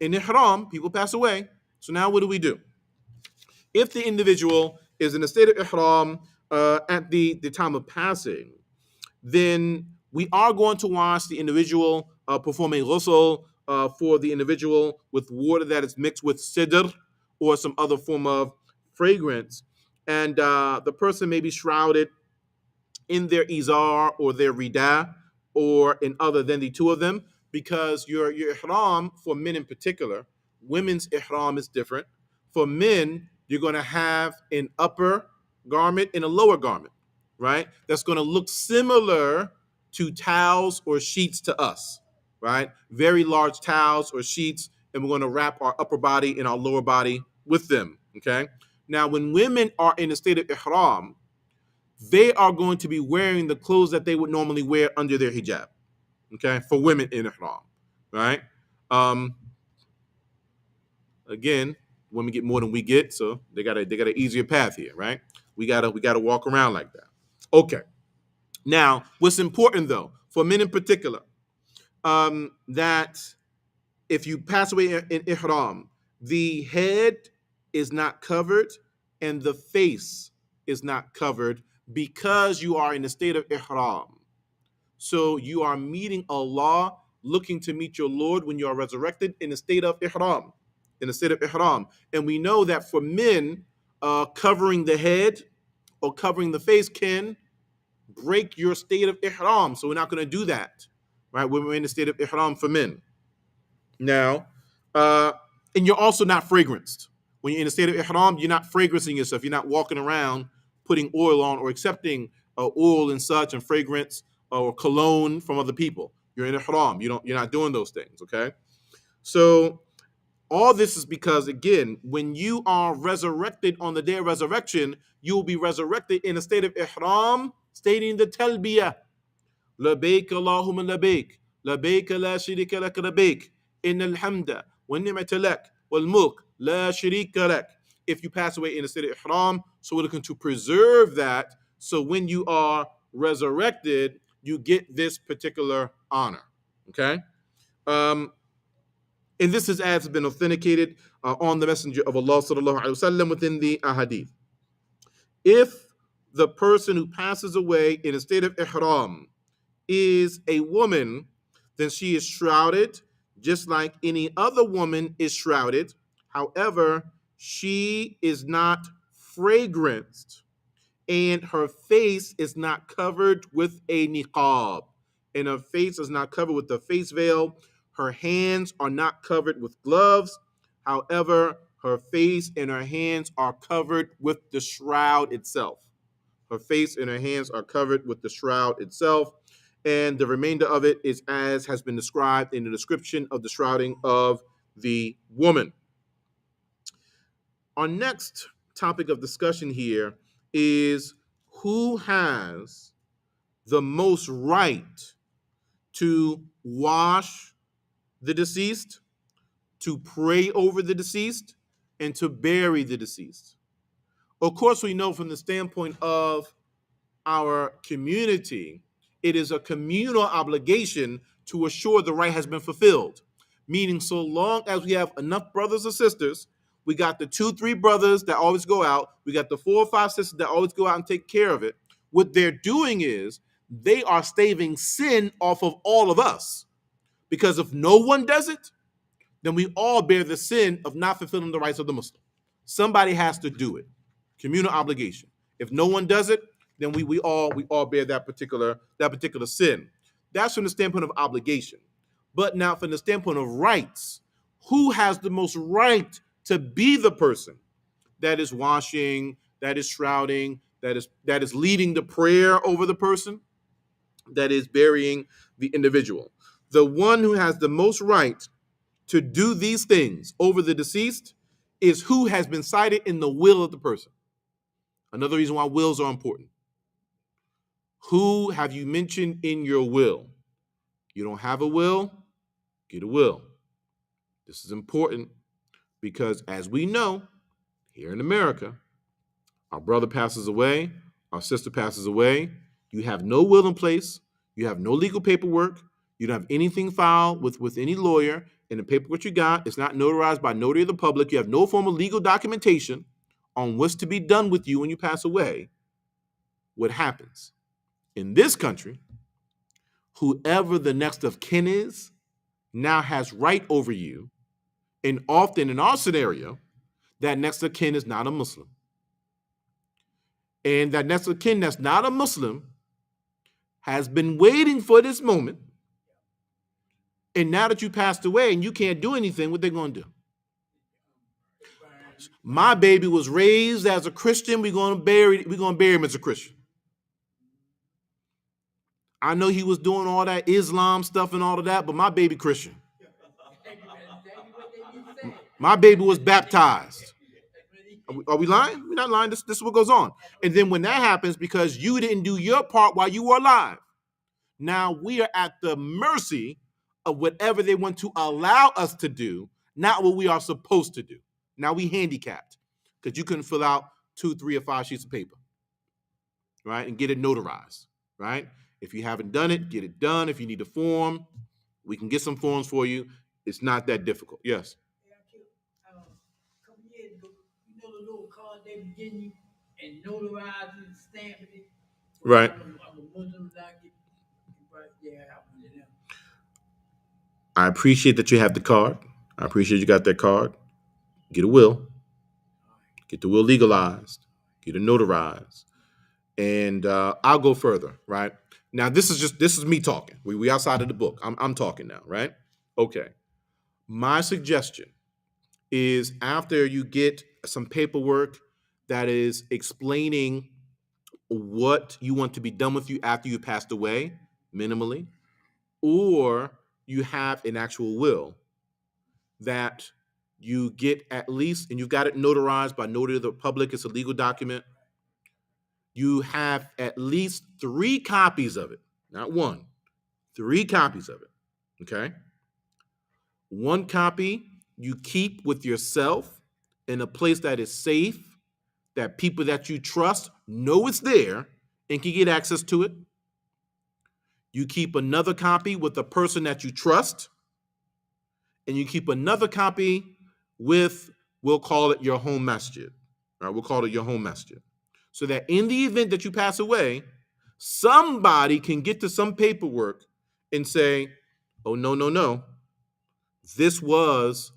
in ihram, So now what do? If the individual is in a state of ihram at the time of passing, then we are going to watch the individual perform a ghusl for the individual with water that is mixed with sidr or some other form of fragrance. And the person may be shrouded in their izar or their rida or in other than the two of them, because your ihram for men in particular, women's ihram is different. For men, you're going to have an upper garment and a lower garment, right? That's going to look similar to towels or sheets to us, right? Very large towels or sheets, and we're going to wrap our upper body and our lower body with them, okay? Now, when women are in a state of ihram, they are going to be wearing the clothes that they would normally wear under their hijab, okay? For women in ihram, right? Um, Again, women get more than we get, so they got an easier path here, right? We gotta walk around like that. Okay. Now, what's important though, for men in particular, that if you pass away in ihram, the head is not covered and the face is not covered because you are in a state of ihram. So you are meeting Allah, looking to meet your Lord when you are resurrected in a state of ihram, in a state of ihram. And we know that for men, covering the head or covering the face can break your state of ihram. So we're not going to do that, right? When we're in the state of ihram for men. Now, and you're also not fragranced. When you're in a state of ihram, you're not fragrancing yourself. You're not walking around putting oil on or accepting oil and such and fragrance or cologne from other people. You're in ihram. You're not doing those things, okay? So all this is because, again, when you are resurrected on the day of resurrection, you will be resurrected in a state of ihram, stating the talbiyah. لبيك اللهم لبيك لبيك لا شريك لك لبيك إن الحمد والنعمة لك والملك لا شريك لك. If you pass away in a state of ihram, so we're looking to preserve that, so when you are resurrected, you get this particular honor. Okay, and this is as been authenticated on the Messenger of Allah sallallahu alaihi wasallam within the ahadith. If the person who passes away in a state of ihram is a woman, then she is shrouded just like any other woman is shrouded. However, she is not fragranced and her face is not covered with a niqab. And her face is not covered with the face veil. Her hands are not covered with gloves. However, her face and her hands are covered with the shroud itself. Her face and her hands are covered with the shroud itself. And the remainder of it is as has been described in the description of the shrouding of the woman. Our next topic of discussion here is who has the most right to wash the deceased, to pray over the deceased, and to bury the deceased. Of course, we know from the standpoint of our community, it is a communal obligation to assure the right has been fulfilled. Meaning, so long as we have enough brothers or sisters, we got the 2-3 brothers that always go out, we got the 4 or 5 sisters that always go out and take care of it. What they're doing is they are staving sin off of all of us. Because if no one does it, then we all bear the sin of not fulfilling the rights of the Muslim. Somebody has to do it. Communal obligation. If no one does it, then we all bear that particular sin. That's from the standpoint of obligation. But now from the standpoint of rights, who has the most right to be the person that is washing, that is shrouding, that is leading the prayer over the person, that is burying the individual? The one who has the most right to do these things over the deceased is who has been cited in the will of the person. Another reason why wills are important. Who have you mentioned in your will? You don't have a will? Get a will. This is important because, as we know, here in America, our brother passes away, our sister passes away, you have no will in place, you have no legal paperwork, you don't have anything filed with any lawyer, and the paperwork you got is not notarized by notary of the public, you have no form of legal documentation on what's to be done with you when you pass away. What happens? In this country, whoever the next of kin is now has right over you. And often in our scenario, that next of kin is not a Muslim. And that next of kin that's not a Muslim has been waiting for this moment. And now that you passed away and you can't do anything, what they going to do? My baby was raised as a Christian. We're going to bury him as a Christian. I know he was doing all that Islam stuff and all of that, but my baby Christian. My baby was baptized. Are we lying? We're not lying. This is what goes on. And then when that happens, because you didn't do your part while you were alive, now we are at the mercy of whatever they want to allow us to do, not what we are supposed to do. Now we handicapped because you couldn't fill out 2, 3, or 5 sheets of paper, right, and get it notarized, right? If you haven't done it, get it done. If you need a form, we can get some forms for you. It's not that difficult. Yes.
A couple years ago, you know the little card they be getting you and notarizing and stamping it.
Right.
I'm a Muslim, yeah,
I appreciate that you have the card. I appreciate you got that card. Get a will. Get the will legalized. Get it notarized. And I'll go further, right? Now, this is me talking. We outside of the book. I'm talking now, right? Okay. My suggestion is after you get some paperwork that is explaining what you want to be done with you after you passed away, minimally, or you have an actual will that you get at least, and you've got it notarized by notary of the public, it's a legal document. You have at least 3 copies of it, not one, 3 copies of it, okay? 1 copy you keep with yourself in a place that is safe, that people that you trust know it's there and can get access to it. You keep another copy with the person that you trust, and you keep another copy with, we'll call it your home masjid. All right, we'll call it your home masjid. So that in the event that you pass away, somebody can get to some paperwork and say, oh, no. This was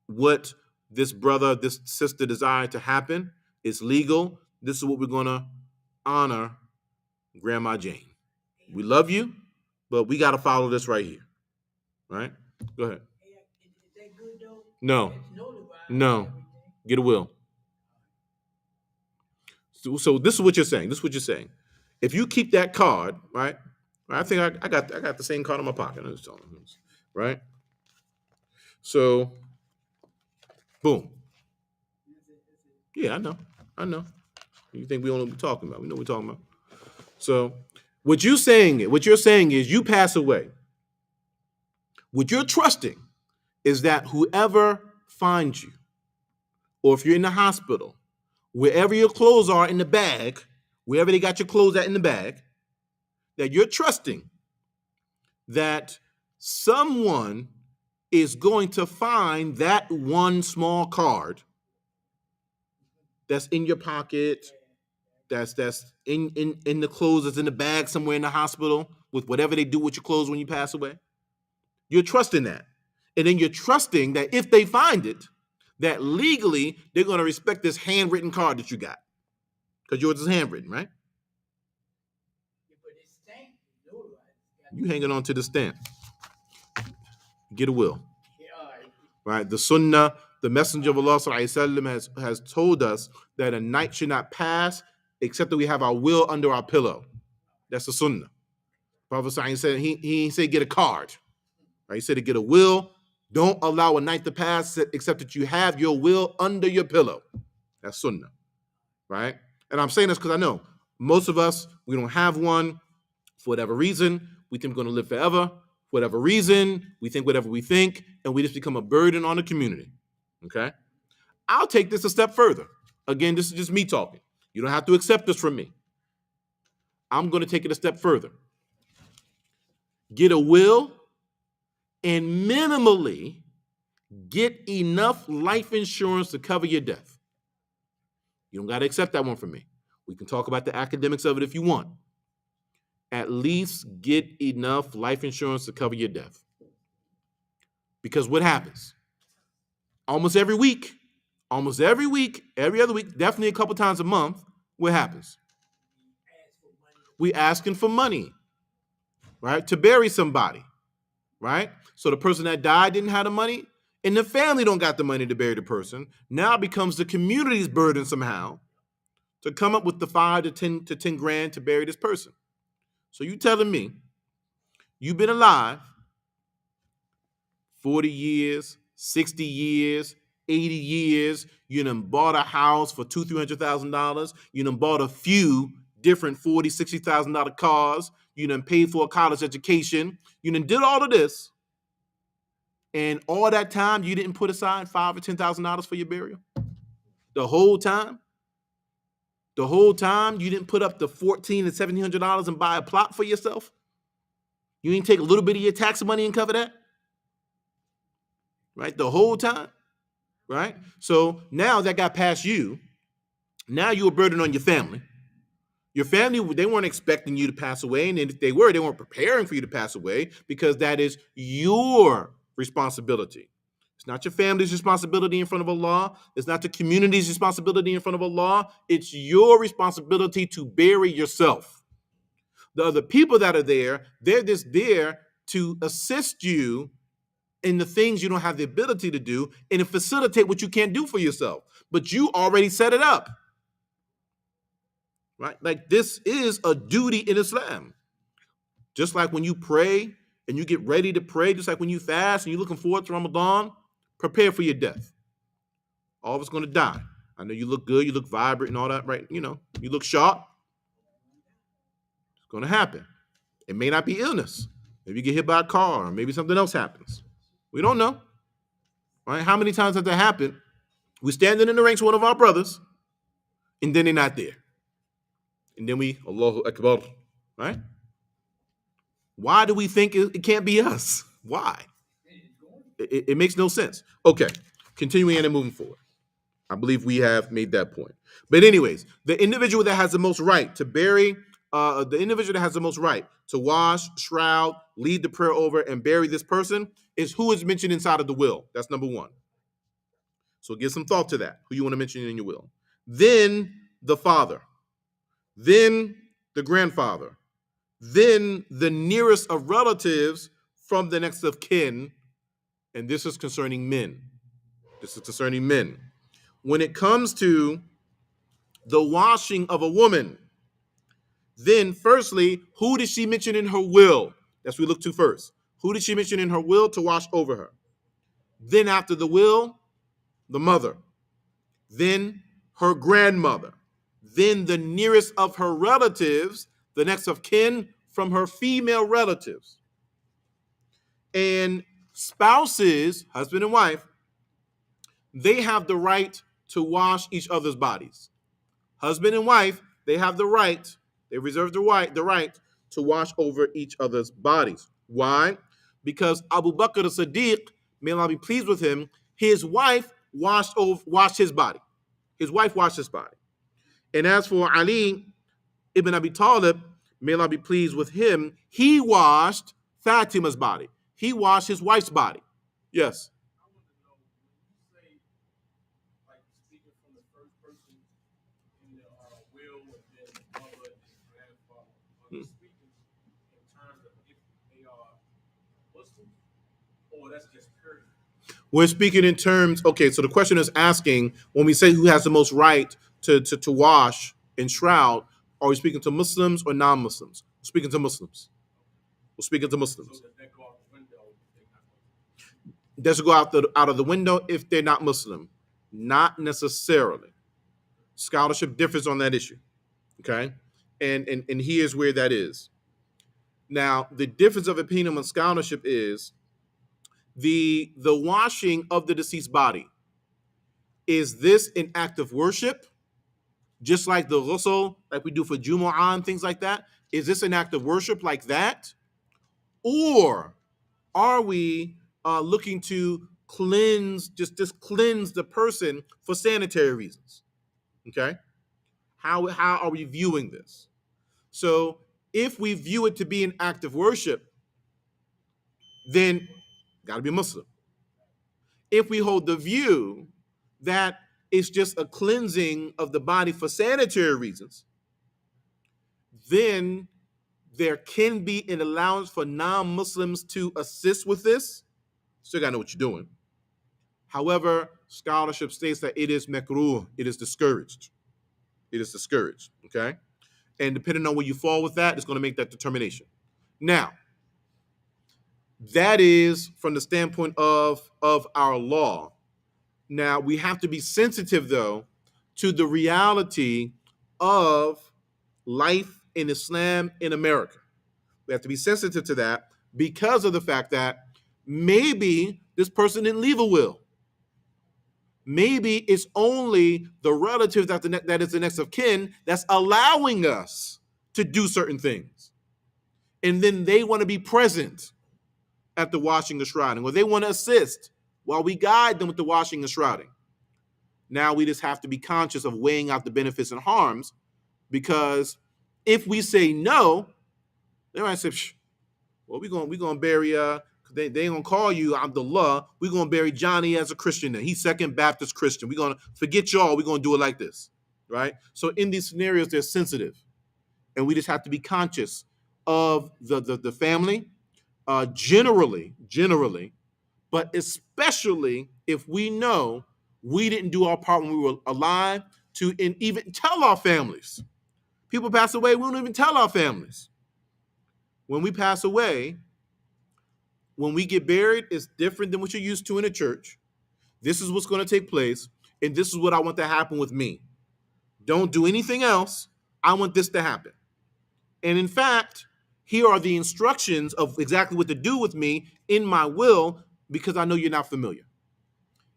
what this brother, this sister desired to happen. It's legal. This is what we're going to honor Grandma Jane. We love you, but we got to follow this right here. Right? Go ahead.
Is that good though?
No. Get a will. So this is what you're saying. If you keep that card, right? I think I got the same card in my pocket. Right? So, boom. Yeah, I know. You think we don't know what we're talking about? We know what we're talking about. So, what you're saying is you pass away. What you're trusting is that whoever finds you, or if you're in the hospital, wherever your clothes are in the bag, wherever they got your clothes at in the bag, that you're trusting that someone is going to find that one small card that's in your pocket, that's in the clothes, that's in the bag somewhere in the hospital with whatever they do with your clothes when you pass away. You're trusting that. And then you're trusting that if they find it, that legally they're going to respect this handwritten card that you got. Because yours is handwritten, right? You hanging on to the stamp. Get a will. Right? The sunnah, the messenger of Allah has told us that a night should not pass except that we have our will under our pillow. That's the sunnah. Prophet said he said get a card. Right? He said to get a will. Don't allow a night to pass except that you have your will under your pillow. That's sunnah. Right? And I'm saying this because I know most of us, we don't have one for whatever reason. We think we're going to live forever. For whatever reason, we think whatever we think, and we just become a burden on the community. Okay? I'll take this a step further. Again, this is just me talking. You don't have to accept this from me. I'm going to take it a step further. Get a will and minimally get enough life insurance to cover your death. You don't got to accept that one from me. We can talk about the academics of it if you want. At least get enough life insurance to cover your death. Because what happens? Almost every week, every other week, definitely a couple times a month, what happens? We asking for money, right, to bury somebody, right? So the person that died didn't have the money, and the family don't got the money to bury the person. Now it becomes the community's burden somehow to come up with the 5 to 10 grand to bury this person. So you telling me you've been alive 40 years, 60 years, 80 years. You done bought a house for $200,000, $300,000. You done bought a few different $40,000, $60,000 cars. You done paid for a college education. You done did all of this. And all that time you didn't put aside $5 or $10,000 for your burial? The whole time? The whole time you didn't put up the $1,400 and $1,700 and buy a plot for yourself? You didn't take a little bit of your tax money and cover that? Right? The whole time? Right? So now that got past you. Now you're a burden on your family. Your family, they weren't expecting you to pass away. And if they were, they weren't preparing for you to pass away, because that is your responsibility. It's not your family's responsibility in front of Allah. It's not the community's responsibility in front of Allah. It's your responsibility to bury yourself. The other people that are there, they're just there to assist you in the things you don't have the ability to do and to facilitate what you can't do for yourself. But you already set it up, right? Like, this is a duty in Islam. Just like when you pray and you get ready to pray, just like when you fast and you're looking forward to Ramadan, prepare for your death. All of us going to die. I know you look good, you look vibrant and all that, right? You know, you look sharp. It's going to happen. It may not be illness. Maybe you get hit by a car, or maybe something else happens. We don't know, right? How many times has that happened? We're standing in the ranks with one of our brothers, and then they're not there. And then we, Allahu Akbar, right? Why do we think it can't be us? Why? It makes no sense. Okay, continuing and moving forward. I believe we have made that point. But anyways, the individual that has the most right to bury, the individual that has the most right to wash, shroud, lead the prayer over, and bury this person is who is mentioned inside of the will. That's number one. So give some thought to that, who you want to mention in your will. Then the father, then the grandfather, then the nearest of relatives from the next of kin, and this is concerning men. This is concerning men. When it comes to the washing of a woman, then firstly, who did she mention in her will? That's what we look to first. Who did she mention in her will to wash over her? Then after the will, the mother. Then her grandmother. Then the nearest of her relatives, the next of kin from her female relatives. And spouses, husband and wife, they have the right to wash each other's bodies. Husband and wife, they have the right, they reserve the right to wash over each other's bodies. Why? Because Abu Bakr as-Siddiq, may Allah be pleased with him, his wife washed his body. His wife washed his body. And as for Ali ibn Abi Talib, may Allah be pleased with him, he washed Fatima's body. He washed his wife's body. Yes. We're speaking in terms, okay, so the question is asking, when we say who has the most right to wash and shroud, are we speaking to Muslims or non-Muslims? We're speaking to Muslims. We're speaking to Muslims. Does it go out of the window if they're not Muslim? Not necessarily. Scholarship differs on that issue. Okay? And here's where that is. Now, the difference of opinion on scholarship is the washing of the deceased body. Is this an act of worship? Just like the ghusl, like we do for Jumu'ah and things like that? Is this an act of worship like that? Or are we looking to cleanse, just cleanse the person for sanitary reasons? Okay? How are we viewing this? So if we view it to be an act of worship, then got to be Muslim. If we hold the view that it's just a cleansing of the body for sanitary reasons, then there can be an allowance for non-Muslims to assist with this. Still got to know what you're doing. However, scholarship states that it is makruh, it is discouraged. It is discouraged, okay? And depending on where you fall with that, it's going to make that determination. Now, that is from the standpoint of our law. Now, we have to be sensitive, though, to the reality of life in Islam in America. We have to be sensitive to that because of the fact that maybe this person didn't leave a will. Maybe it's only the relative that is the next of kin that's allowing us to do certain things. And then they want to be present at the washing and shrouding, or they want to assist while we guide them with the washing and shrouding. Now we just have to be conscious of weighing out the benefits and harms, because if we say no, they might say, well, we're gonna bury they gonna call you Abdullah. We're gonna bury Johnny as a Christian. Then he's Second Baptist Christian. We're gonna forget y'all. We're gonna do it like this, right? So in these scenarios, they're sensitive, and we just have to be conscious of the family, generally, but especially if we know we didn't do our part when we were alive to even tell our families. People pass away, we don't even tell our families. When we pass away, when we get buried, it's different than what you're used to in a church. This is what's going to take place, and this is what I want to happen with me. Don't do anything else. I want this to happen. And in fact, here are the instructions of exactly what to do with me in my will, because I know you're not familiar.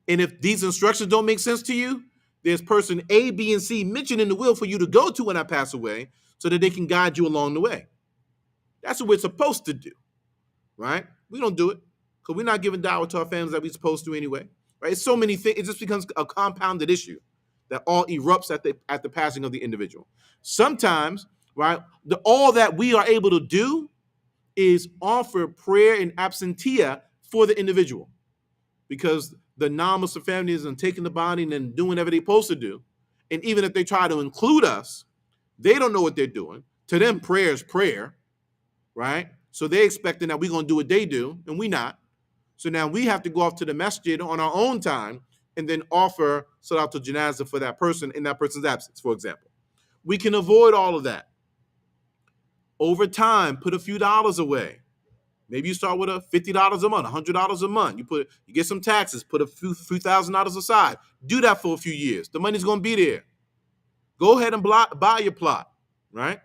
And if these instructions don't make sense to you, there's person A, B, and C mentioned in the will for you to go to when I pass away so that they can guide you along the way. That's what we're supposed to do, right? We don't do it because we're not giving dawah to our families that we're supposed to anyway, right? It's so many things. It just becomes a compounded issue that all erupts at the passing of the individual. Sometimes, right, all that we are able to do is offer prayer and absentia for the individual, because the non-Muslim family isn't taking the body and then doing whatever they're supposed to do. And even if they try to include us, they don't know what they're doing. To them, prayer is prayer, right? So they're expecting that we're going to do what they do, and we're not. So now we have to go off to the masjid on our own time and then offer salatul janazah for that person in that person's absence, for example. We can avoid all of that. Over time, put a few dollars away. Maybe you start with a $50 a month, $100 a month. You get some taxes, put a few $1,000 aside. Do that for a few years. The money's going to be there. Go ahead and buy your plot, right?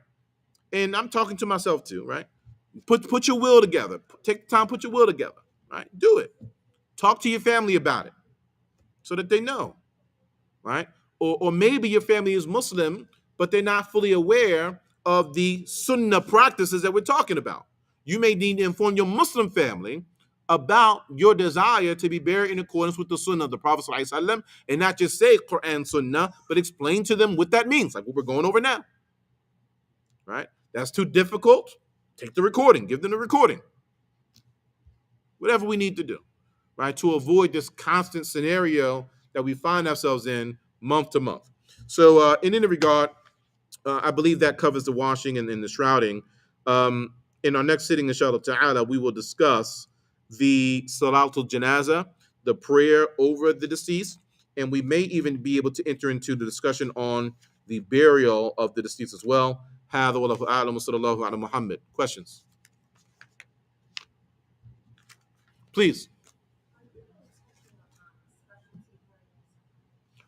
And I'm talking to myself too, right? Put your will together. Take the time, put your will together, right? Do it. Talk to your family about it so that they know, right? Or maybe your family is Muslim, but they're not fully aware of the sunnah practices that we're talking about. You may need to inform your Muslim family about your desire to be buried in accordance with the sunnah of the Prophet ﷺ, and not just say Quran sunnah, but explain to them what that means, like what we're going over now, right? That's too difficult. Take the recording. Give them the recording. Whatever we need to do, right, to avoid this constant scenario that we find ourselves in month to month. So in any regard, I believe that covers the washing and the shrouding. In our next sitting, inshallah ta'ala, we will discuss the salatul janazah, the prayer over the deceased, and we may even be able to enter into the discussion on the burial of the deceased as well. هذا والله أعلم وصلى الله على محمد. Questions? Please.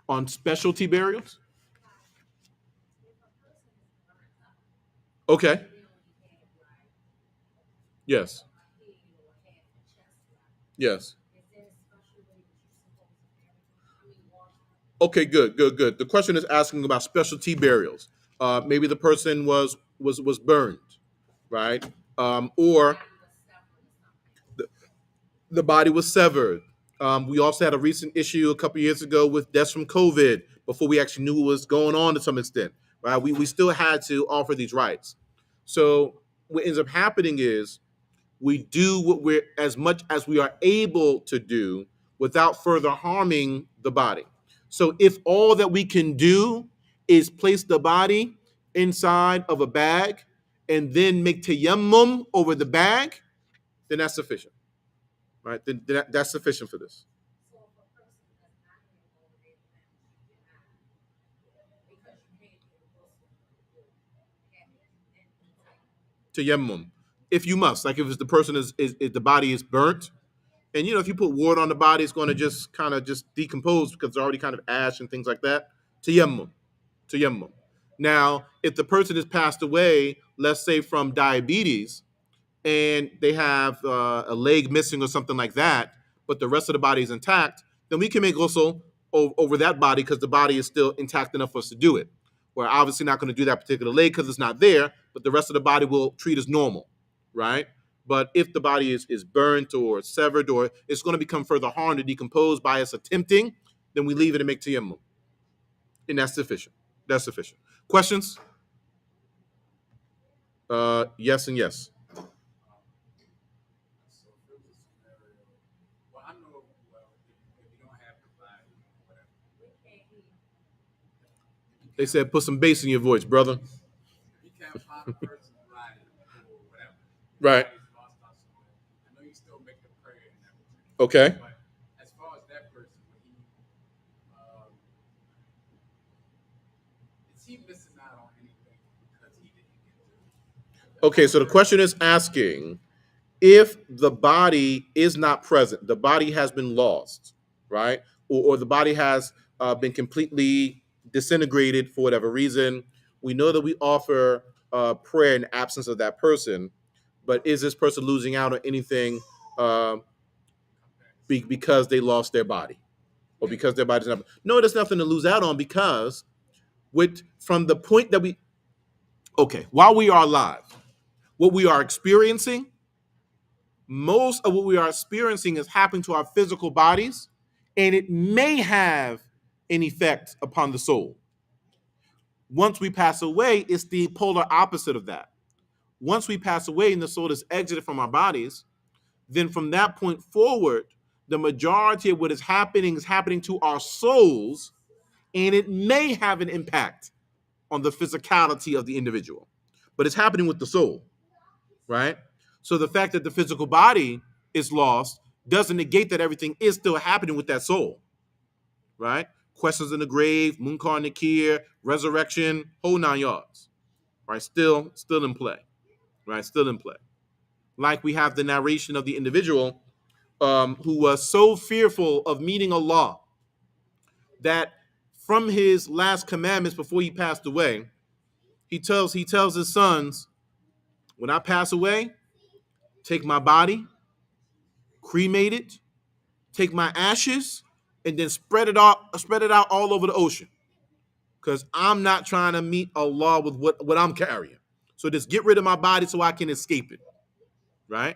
On specialty burials? Okay. Yes. Yes. Okay, good. The question is asking about specialty burials. Maybe the person was burned, right? Or the body was severed. We also had a recent issue a couple years ago with deaths from COVID before we actually knew what was going on to some extent, right? We still had to offer these rights. So what ends up happening is we do what we're as much as we are able to do without further harming the body. So if all that we can do is place the body inside of a bag and then make tayammum over the bag, then that's sufficient, right? Then that's sufficient for this. Tayammum, if you must, like if it's the person is the body is burnt, and if you put water on the body, it's going to just kind of just decompose because it's already kind of ash and things like that. Tayammum, tayammum. Now, if the person has passed away, let's say from diabetes, and they have a leg missing or something like that, but the rest of the body is intact, then we can make ghusl over that body because the body is still intact enough for us to do it. We're obviously not going to do that particular leg because it's not there, but the rest of the body will treat as normal, right? But if the body is burnt or severed or it's going to become further harmed to decompose by us attempting, then we leave it and make tayammum. And that's sufficient. That's sufficient. Questions? Yes and yes. They said put some bass in your voice, brother. Right. Okay. Okay, so the question is asking if the body is not present, the body has been lost, right? Or the body has been completely disintegrated for whatever reason. We know that we offer prayer in absence of that person, but is this person losing out on anything uh, because they lost their body or because their body's not? No, there's nothing to lose out on because from the point that while we are alive, what we are experiencing, most of what we are experiencing is happening to our physical bodies, and it may have an effect upon the soul. Once we pass away, it's the polar opposite of that. Once we pass away and the soul is exited from our bodies, then from that point forward, the majority of what is happening to our souls, and it may have an impact on the physicality of the individual, but it's happening with the soul, right? So the fact that the physical body is lost doesn't negate that everything is still happening with that soul, right? Questions in the grave, Munkar Nakir, resurrection, whole 9 yards, right? Still in play, right? Still in play. Like we have the narration of the individual who was so fearful of meeting Allah that from his last commandments before he passed away, he tells his sons, when I pass away, take my body, cremate it, take my ashes, and then spread it out all over the ocean. Because I'm not trying to meet Allah with what I'm carrying. So just get rid of my body so I can escape it. Right?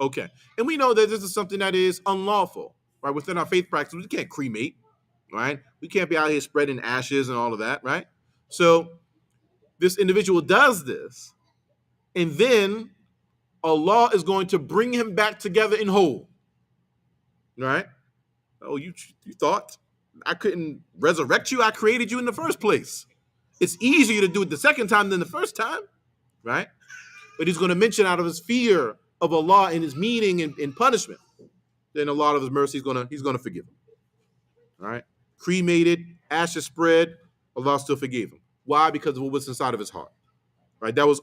Okay. And we know that this is something that is unlawful, right? Within our faith practice, we can't cremate, right? We can't be out here spreading ashes and all of that, right? So this individual does this, and then Allah is going to bring him back together in whole, right? Oh, you thought I couldn't resurrect you? I created you in the first place. It's easier to do it the second time than the first time, right? But he's going to mention out of his fear of Allah and his meaning and punishment, then a lot of his mercy he's gonna forgive him. All right, cremated, ashes spread, Allah still forgave him. Why? Because of what was inside of his heart. Right, that was,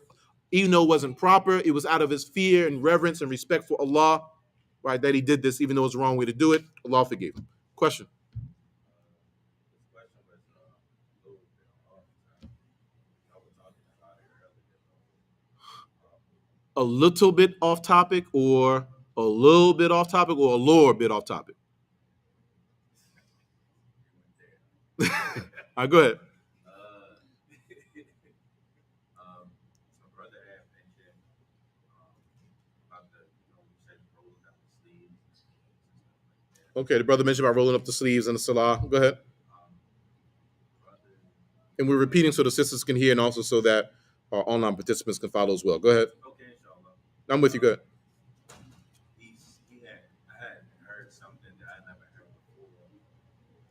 even though it wasn't proper, it was out of his fear and reverence and respect for Allah. Right, that he did this, even though it's the wrong way to do it. Allah forgave him. Question. A little bit off topic, or a little bit off topic, or a lower bit off topic? All right, go ahead. Okay, the brother mentioned about rolling up the sleeves and the salah. Go ahead. And we're repeating so the sisters can hear and also so that our online participants can follow as well. Go ahead. I'm with you. Go ahead.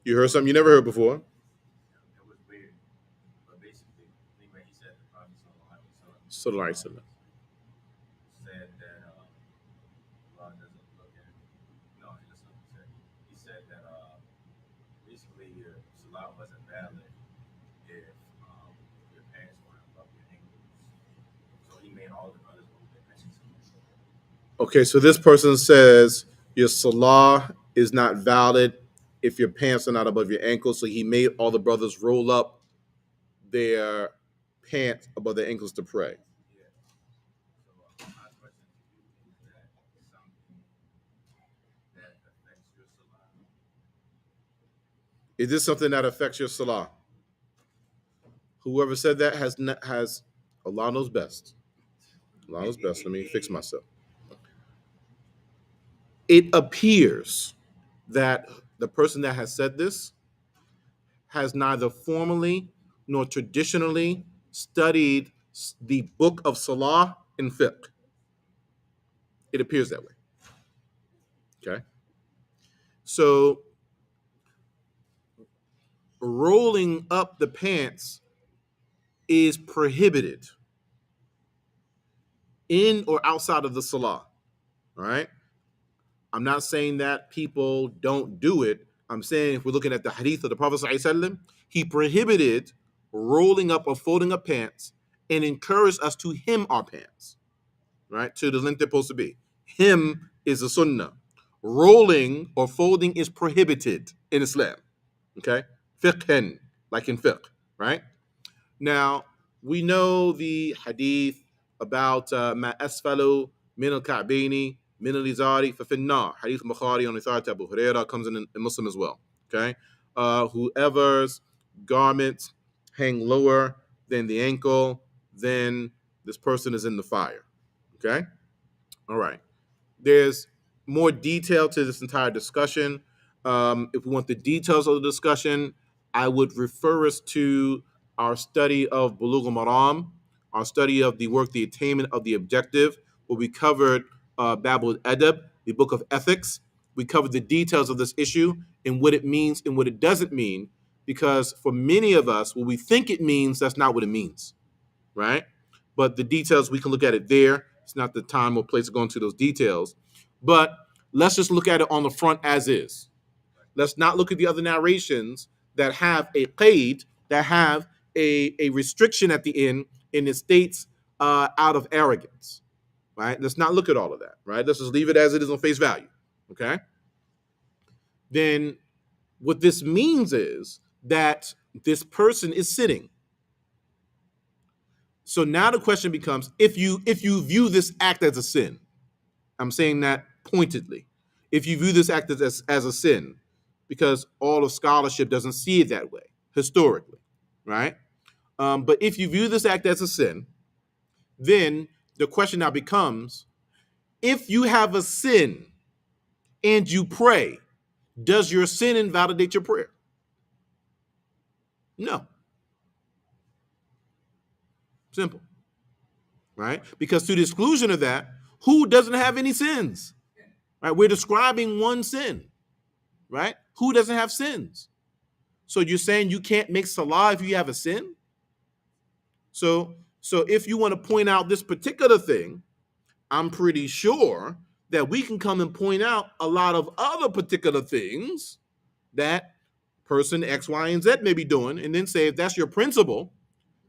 You heard something you never heard before. Sallallahu Alaihi Wasallam.
said that Allah doesn't look at. No, he doesn't say. He said that recently your salah wasn't valid if your pants weren't above your ankles. So he made all the brothers move their pants.
Okay, so this person says your salah is not valid if your pants are not above your ankles. So he made all the brothers roll up their pants above their ankles to pray.
Yeah. So my question to you is that something that affects your salah?
Is this something that affects your salah? Whoever said that has Allah knows best. Allah knows best. Let me fix myself. It appears that the person that has said this has neither formally nor traditionally studied the book of Salah in fiqh. It appears that way. Okay. So rolling up the pants is prohibited in or outside of the Salah. All right. I'm not saying that people don't do it. I'm saying if we're looking at the hadith of the Prophet ﷺ, he prohibited rolling up or folding up pants and encouraged us to hem our pants, right? To the length they're supposed to be. Hem is a sunnah. Rolling or folding is prohibited in Islam. Okay? Fiqhan, like in fiqh, right? Now, we know the hadith about ma asfalu min al-ka'baini min al-izari fa finnar. Hadith Bukhari on Ithar Abu Hurairah comes in Muslim as well. Okay? Whoever's garments hang lower than the ankle, then this person is in the fire. Okay? All right. There's more detail to this entire discussion. If we want the details of the discussion, I would refer us to our study of Bulugh al-Maram, our study of the work, the attainment of the objective, where we covered Babul Adab, the book of ethics. We covered the details of this issue and what it means and what it doesn't mean, because for many of us, what we think it means, that's not what it means, right? But the details, we can look at it there. It's not the time or place to go into those details. But let's just look at it on the front as is. Let's not look at the other narrations that have a qaid, that have a restriction at the end, and it states out of arrogance, right? Let's not look at all of that, right? Let's just leave it as it is on face value, okay? Then what this means is that this person is sitting. So now the question becomes, if you view this act as a sin, I'm saying that pointedly, if you view this act as a sin, because all of scholarship doesn't see it that way historically, right? But if you view this act as a sin, then the question now becomes, if you have a sin and you pray, does your sin invalidate your prayer? No. Simple, right? Because to the exclusion of that, who doesn't have any sins? Right? We're describing one sin, right? Who doesn't have sins? So you're saying you can't make salah if you have a sin? So if you want to point out this particular thing, I'm pretty sure that we can come and point out a lot of other particular things that person X, Y, and Z may be doing, and then say if that's your principle,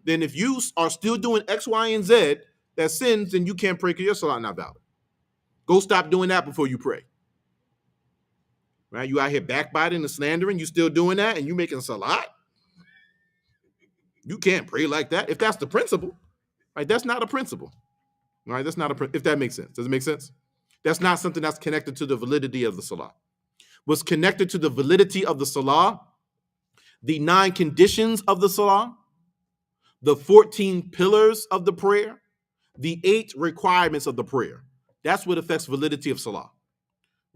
then if you are still doing X, Y, and Z that sins, then you can't pray because your salah not valid. Go stop doing that before you pray. Right? You out here backbiting and slandering, you still doing that, and you making salat? You can't pray like that. If that's the principle, right? That's not a principle. Right? That's not if that makes sense. Does it make sense? That's not something that's connected to the validity of the salah. What's connected to the validity of the salah, the 9 conditions of the salah, the 14 pillars of the prayer, the 8 requirements of the prayer. That's what affects validity of salah.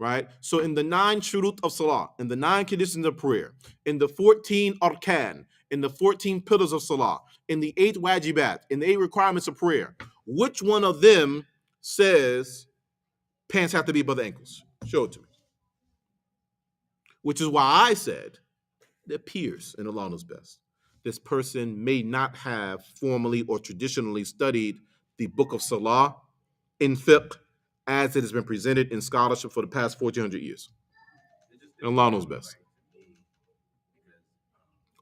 Right? So in the 9 shurut of salah, in the 9 conditions of prayer, in the 14 arkan, in the 14 pillars of salah, in the 8 wajibat, in the 8 requirements of prayer, which one of them says pants have to be above the ankles? Show it to me. Which is why I said it appears, and Allah knows best, this person may not have formally or traditionally studied the book of Salah in fiqh as it has been presented in scholarship for the past 1400 years. And Allah knows best.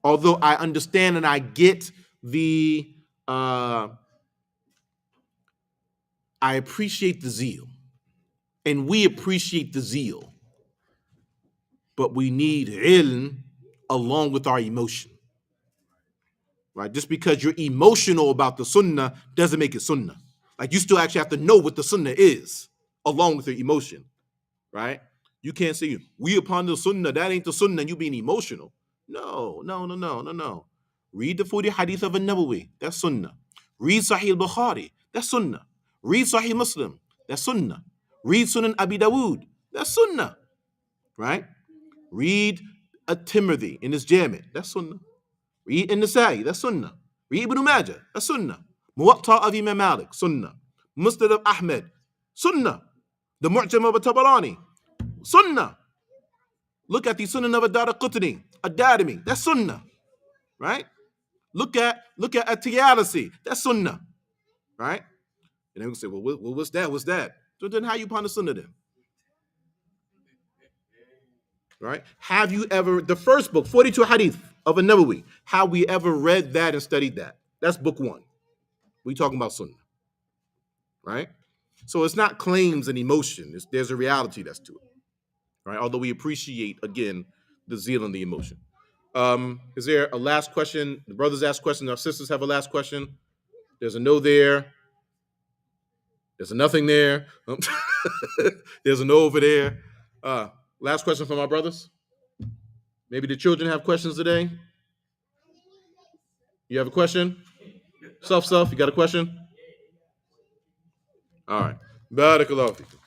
Although I understand and I get the, I appreciate the zeal, and we appreciate the zeal, but we need ilm along with our emotion. Right? Just because you're emotional about the sunnah doesn't make it sunnah. Like, you still actually have to know what the sunnah is along with your emotion, right? You can't say, we upon the sunnah, that ain't the sunnah, and you being emotional. No. Read the 40 hadith of an-Nawawi, that's sunnah. Read Sahih al-Bukhari, that's sunnah. Read Sahih Muslim, that's sunnah. Read Sunan Abi Dawood, that's sunnah, right? Read at-Tirmidhi in his Jami', that's sunnah. Read in-Nasa'i, that's sunnah. Read Ibn Majah, that's sunnah. Muwatta of Imam Malik, sunnah. Musnad of Ahmed, sunnah. The Mu'jam of Tabarani, sunnah. Look at the Sunan of Ad-Daraqutni, Ad-Darimi, that's sunnah, right? Look at At-Tiyalisi, that's sunnah, right? And then we say, well, what's that? What's that? So then how you upon the sunnah then? Right? Have you ever, the first book, 42 hadith of an-Nawawi, have we ever read that and studied that? That's book one. We talking about sunnah, right? So it's not claims and emotion. There's a reality that's to it, right? Although we appreciate, again, the zeal and the emotion. Is there a last question? The brothers ask questions. Our sisters have a last question. There's a no there. There's a nothing there. There's a no over there. Last question from our brothers. Maybe the children have questions today. You have a question? Self, you got a question? All right. Barakallahu fikum.